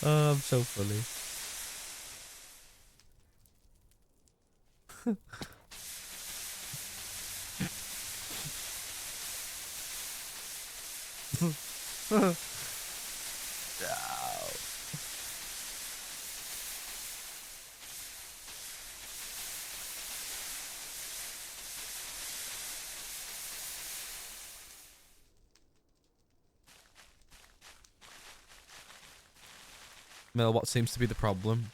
S1: Oh, I'm so funny. Mel, what seems to be the problem?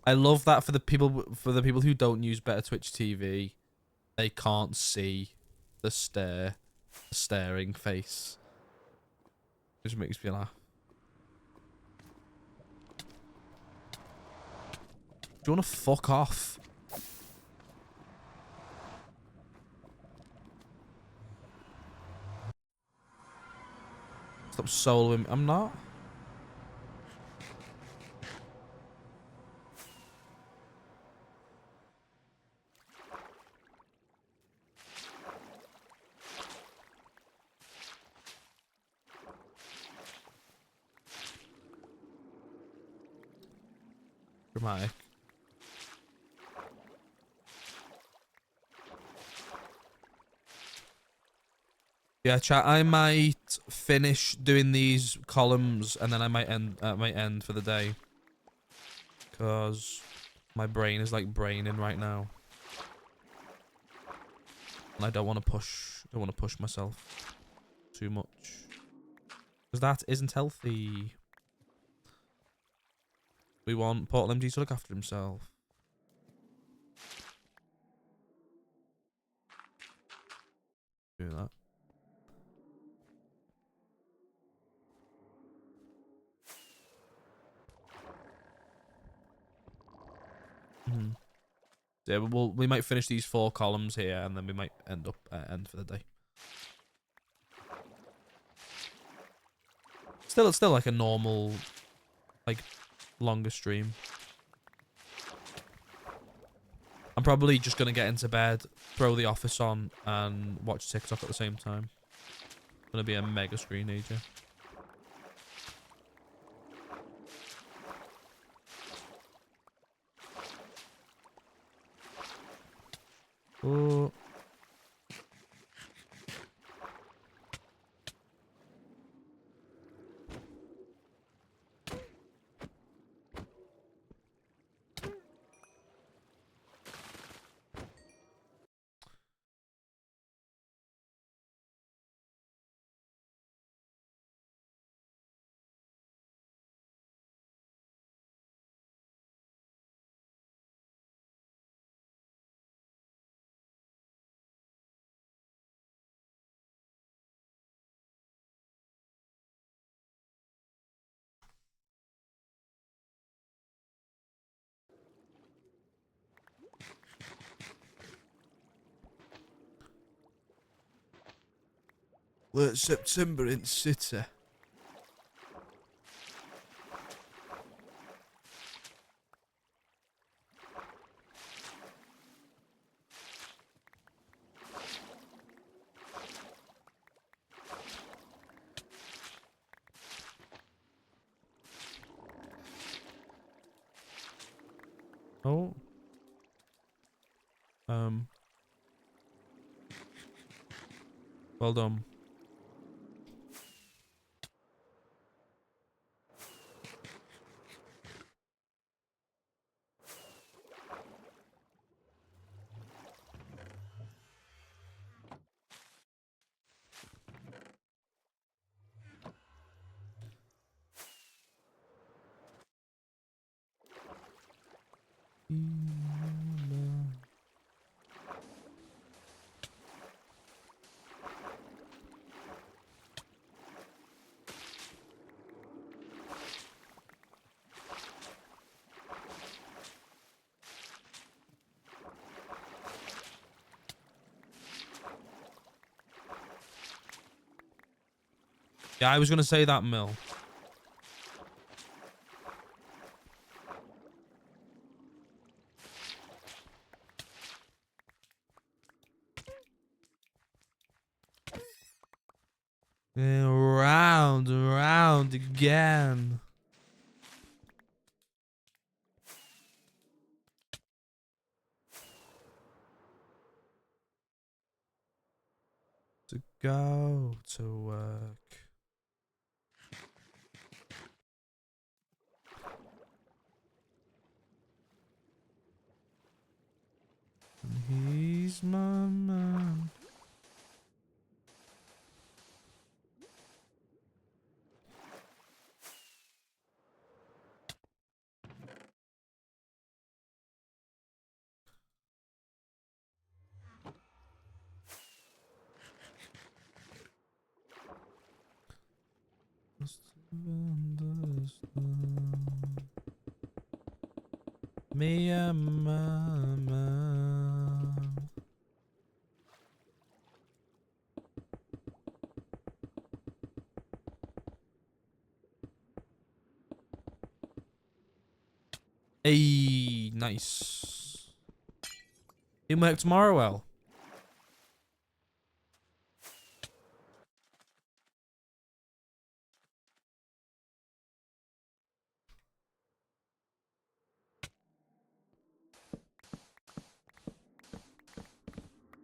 S1: I love that for the people who don't use Better Twitch TV, they can't see the staring face. Which makes me laugh. Do you want to fuck off? Stop soloing. I'm not. Dramatic. Yeah, chat. I might finish doing these columns and then I might end for the day. Cause my brain is like braining right now. And I don't want to push myself too much. Because that isn't healthy. We want Portal MD to look after himself. Do that. Hmm. Yeah, we might finish these 4 columns here, and then we might end for the day. Still, it's still like a normal, like, longer stream. I'm probably just gonna get into bed, throw The Office on, and watch TikTok at the same time. Gonna be a mega screenager. Oh. Late September in City. Oh. Well done. Yeah, I was gonna say that, Mill. And round and round again. To go to work. And he's my man. Must understand. Me and my man. Hey, nice. You work tomorrow, well.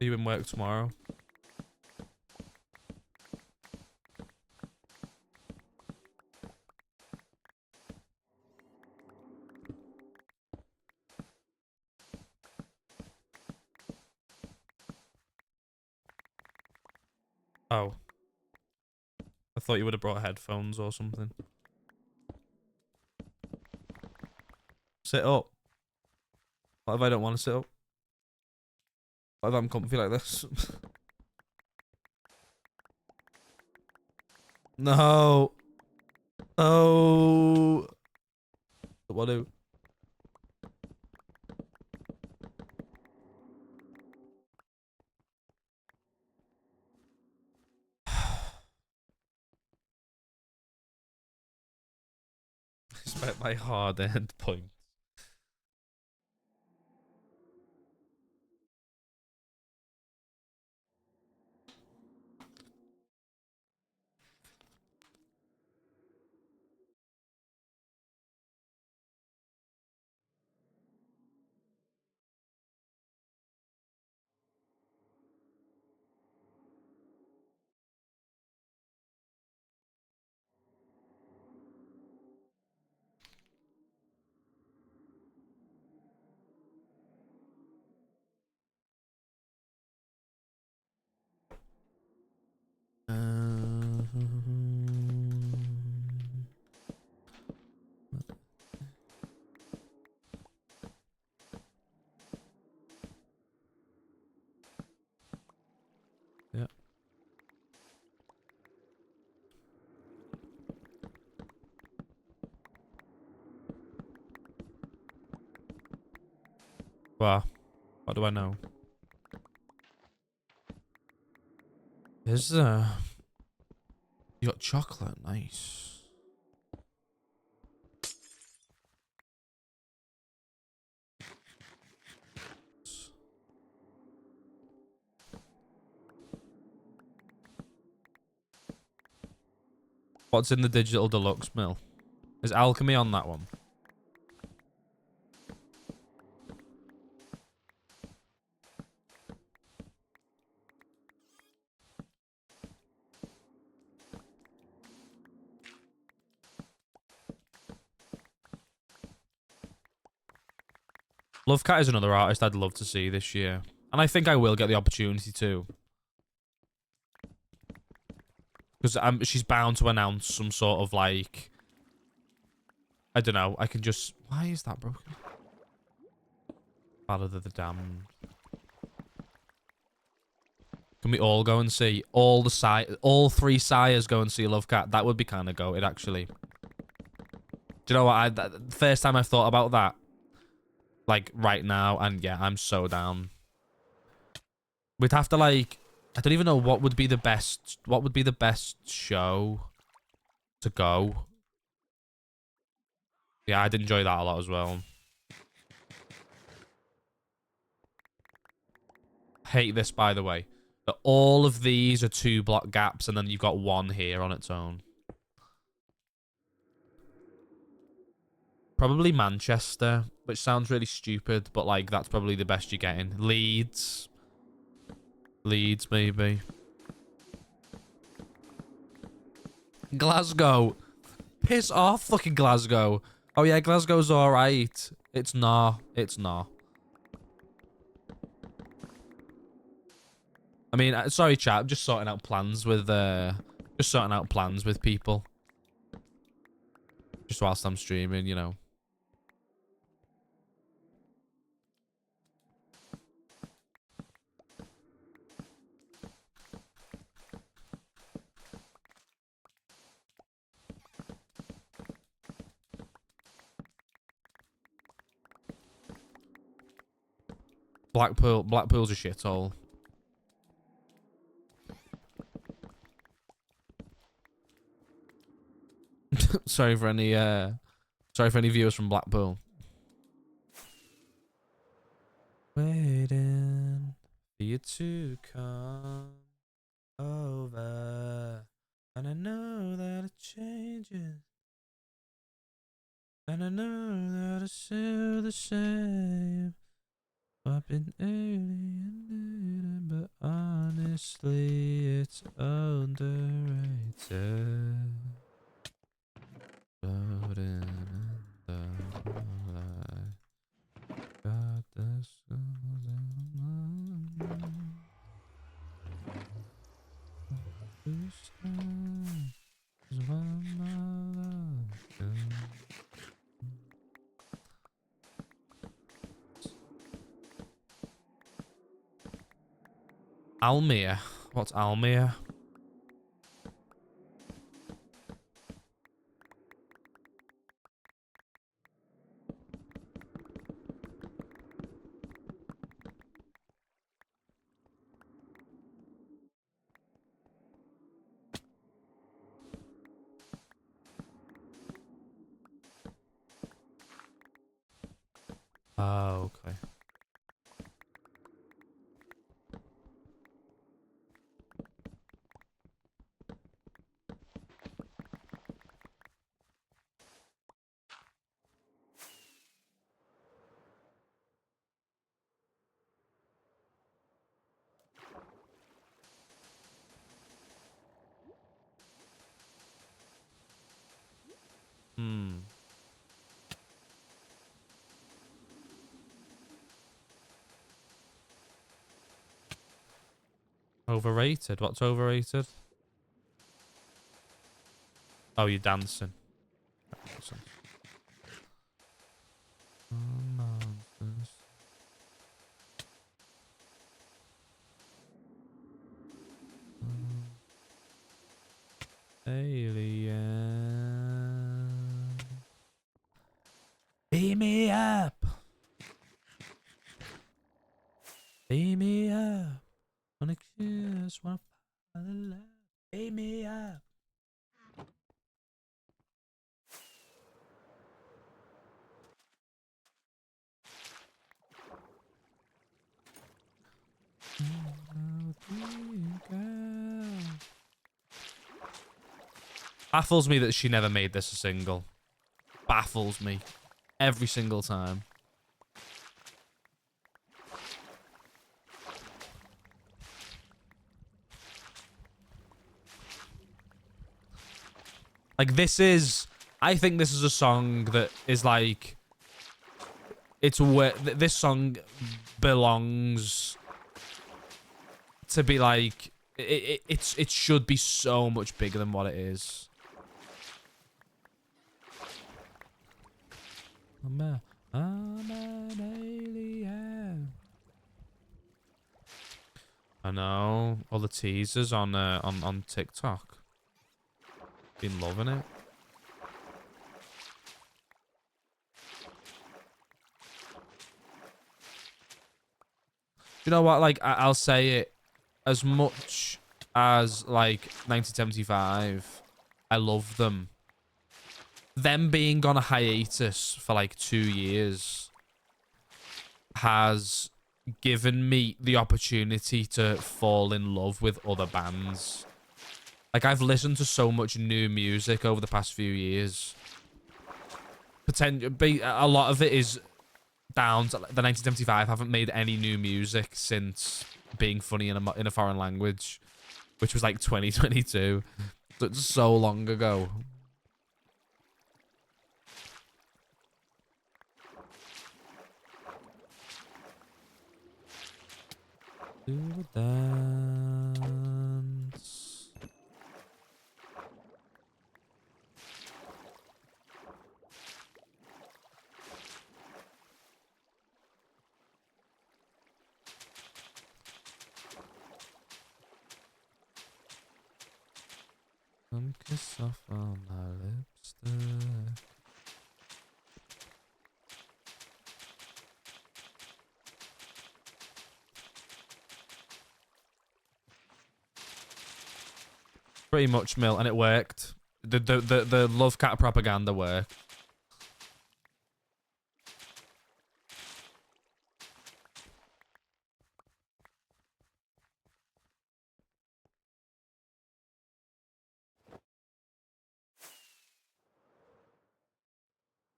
S1: You in work tomorrow? Oh. I thought you would have brought headphones or something. Sit up. What if I don't want to sit up? What if I'm comfy like this? No. Oh. What do? Despite my hard end point. Yeah. Well, what do I know? Is you got chocolate, nice. What's in the digital deluxe mill? Is alchemy on that one? Lovecat is another artist I'd love to see this year. And I think I will get the opportunity to. Because she's bound to announce some sort of like... I don't know. I can just... Why is that broken? Ballad of the Damned. Can we all go and see all three sires go and see Lovecat? That would be kind of goated, actually. Do you know what? The first time I've thought about that, like right now, and yeah, I'm so down. We'd have to like, I don't even know what would be the best. What would be the best show to go? Yeah, I'd enjoy that a lot as well. Hate this, by the way. That all of these are 2 block gaps, and then you've got one here on its own. Probably Manchester, which sounds really stupid, but like that's probably the best you're getting. Leeds. Leeds, maybe. Glasgow. Piss off, fucking Glasgow. Oh yeah, Glasgow's alright. It's nah. It's nah. I mean, sorry chat, I'm just sorting out plans with people. Just whilst I'm streaming, you know. Blackpool's a shithole. Sorry for any viewers from Blackpool. Waiting for you to come over. And I know that it changes. And I know that it's still the same. I've been alienated, but honestly, it's underrated. Floating in the moonlight. Got the sun. Almere. What's Almere? Oh, okay. Hmm. Overrated? What's overrated? Oh, you're dancing. That makes sense. Alien. Beam me up. Beam me up. Wanna kiss, wanna fall in love. Beam me up. Baffles me that she never made this a single. Baffles me. Every single time. Like, this is... I think this is a song that is like... It's where... This song belongs to be like... It should be so much bigger than what it is. I'm an alien. I know. All the teasers on TikTok. Been loving it. You know what? Like, I'll say it. As much as, like, 1975, I love them. Them being on a hiatus for, like, 2 years has given me the opportunity to fall in love with other bands. Like, I've listened to so much new music over the past few years. A lot of it is down to the 1975 haven't made any new music since Being Funny in a Foreign Language, which was like 2022. So it's so long ago. Do the dance. Some kiss off on my lipstick. Pretty much, Mill, and it worked. The Love Cat propaganda worked.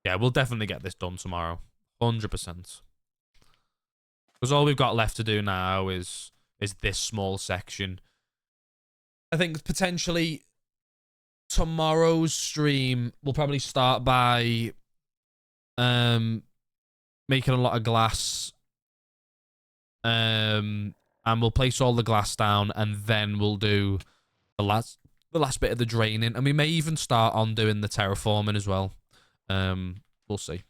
S1: Yeah, we'll definitely get this done tomorrow. 100%. Because all we've got left to do now is this small section. I think potentially tomorrow's stream will probably start by making a lot of glass. And we'll place all the glass down, and then we'll do the last bit of the draining. And we may even start on doing the terraforming as well. We'll see.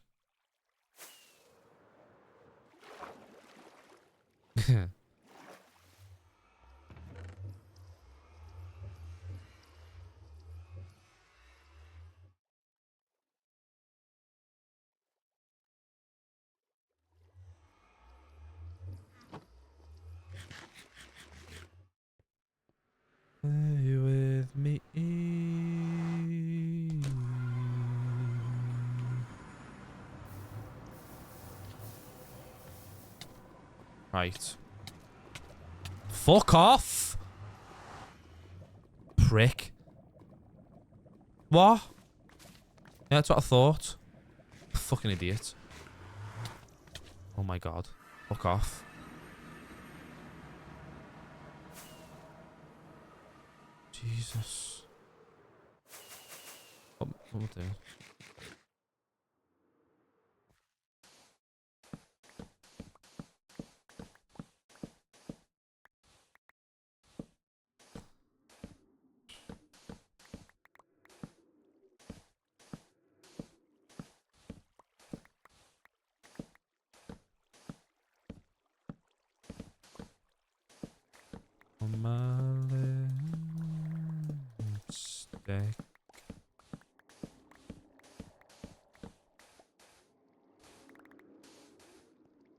S1: Right. Fuck off! Prick. What? Yeah, that's what I thought. Fucking idiot. Oh my god. Fuck off. Jesus. What am I doing? On my lipstick.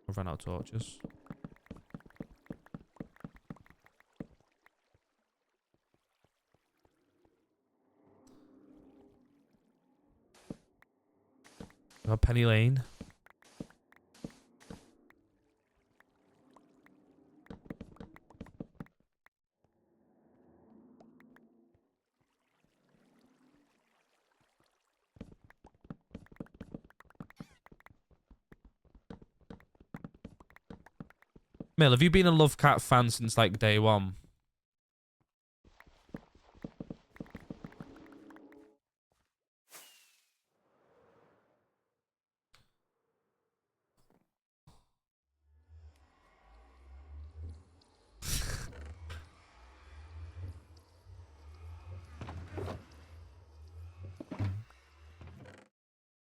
S1: I've run out of torches. Got Penny Lane. Mill, have you been a Love Cat fan since like day one?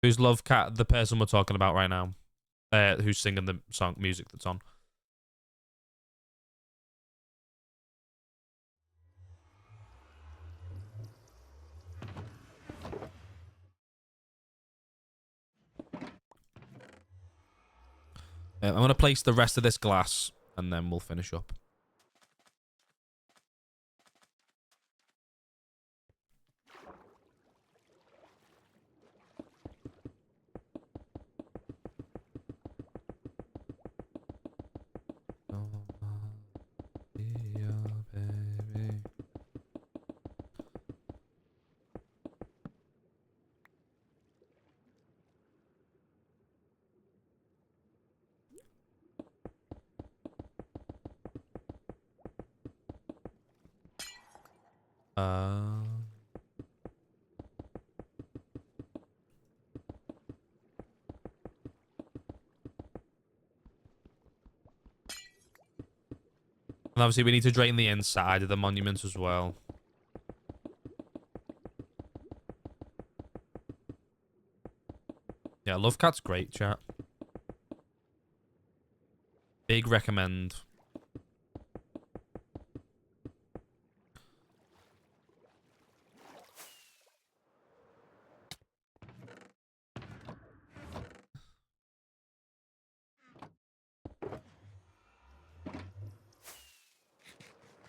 S1: Who's Love Cat? The person we're talking about right now. Who's singing the song music that's on. I'm going to place the rest of this glass and then we'll finish up. And obviously we need to drain the inside of the monument as well. Yeah, Love Cat's great, chat. Big recommend.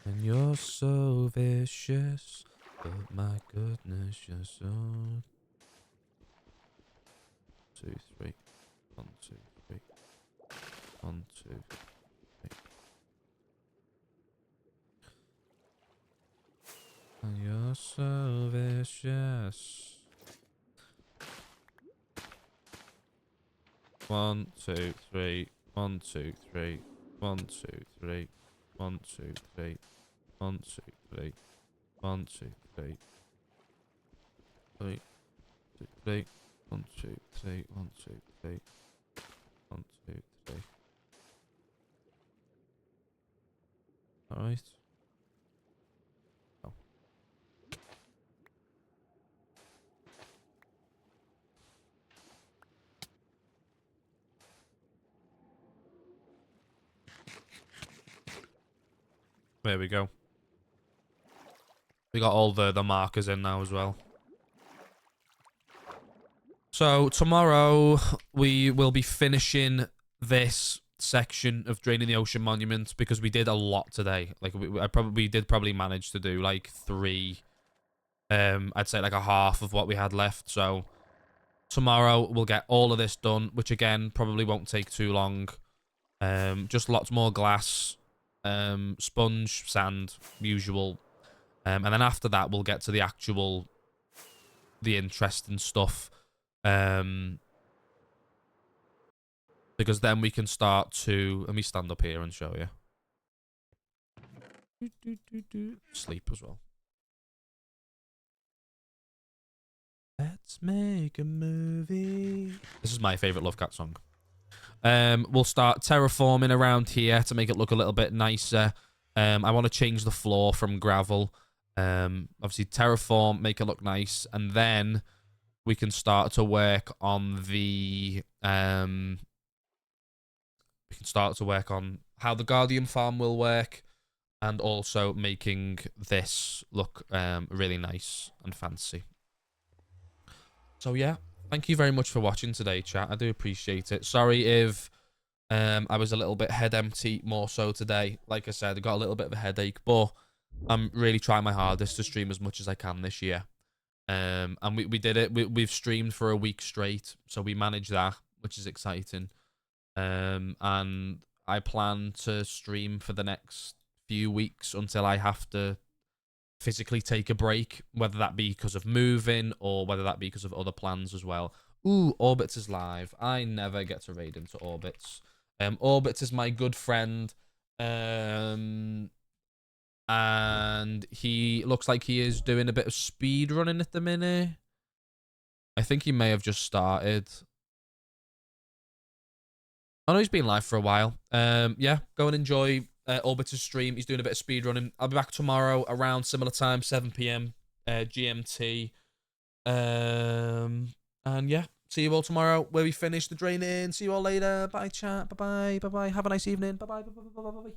S1: And you're so vicious, but my goodness, you're so... 2, 3. 1, 2, 3. 1, 2, 3. And you're so vicious. 1, 2, 3. 1, 2, 3. 1, 2, 3. 1, 2, 3. 1, 2, 3. 1, 2, 3. 3, 2, 3. 1, 2, 3. 1, 2, 3. 1, 2, 3. Alright. Oh. There we go. We got all the markers in now as well. So tomorrow we will be finishing this section of draining the ocean monument because we did a lot today. Like we did probably manage to do like 3. I'd say like a half of what we had left. So tomorrow we'll get all of this done, which again probably won't take too long. Just lots more glass, sponge, sand, usual. And then after that, we'll get to the interesting stuff. Because then we can start to... Let me stand up here and show you. Sleep as well. Let's make a movie. This is my favourite Love Cat song. We'll start terraforming around here to make it look a little bit nicer. I want to change the floor from gravel. Obviously, terraform, make it look nice. And then we can start to work on the... we can start to work on how the Guardian farm will work. And also making this look really nice and fancy. So yeah, thank you very much for watching today, chat. I do appreciate it. Sorry if I was a little bit head empty more so today. Like I said, I got a little bit of a headache, but I'm really trying my hardest to stream as much as I can this year. And we did it. We've streamed for a week straight, so we managed that, which is exciting. And I plan to stream for the next few weeks until I have to physically take a break, whether that be because of moving or whether that be because of other plans as well. Ooh, Orbits is live. I never get to raid into Orbits. Orbits is my good friend. And he looks like he is doing a bit of speed running at the minute. I think he may have just started. I know he's been live for a while. Yeah, go and enjoy Orbiter's stream. He's doing a bit of speed running. I'll be back tomorrow around similar time, 7 p.m. GMT. And yeah, see you all tomorrow where we finish the draining. See you all later. Bye, chat. Bye-bye. Bye-bye. Have a nice evening. Bye-bye. Bye-bye. Bye-bye.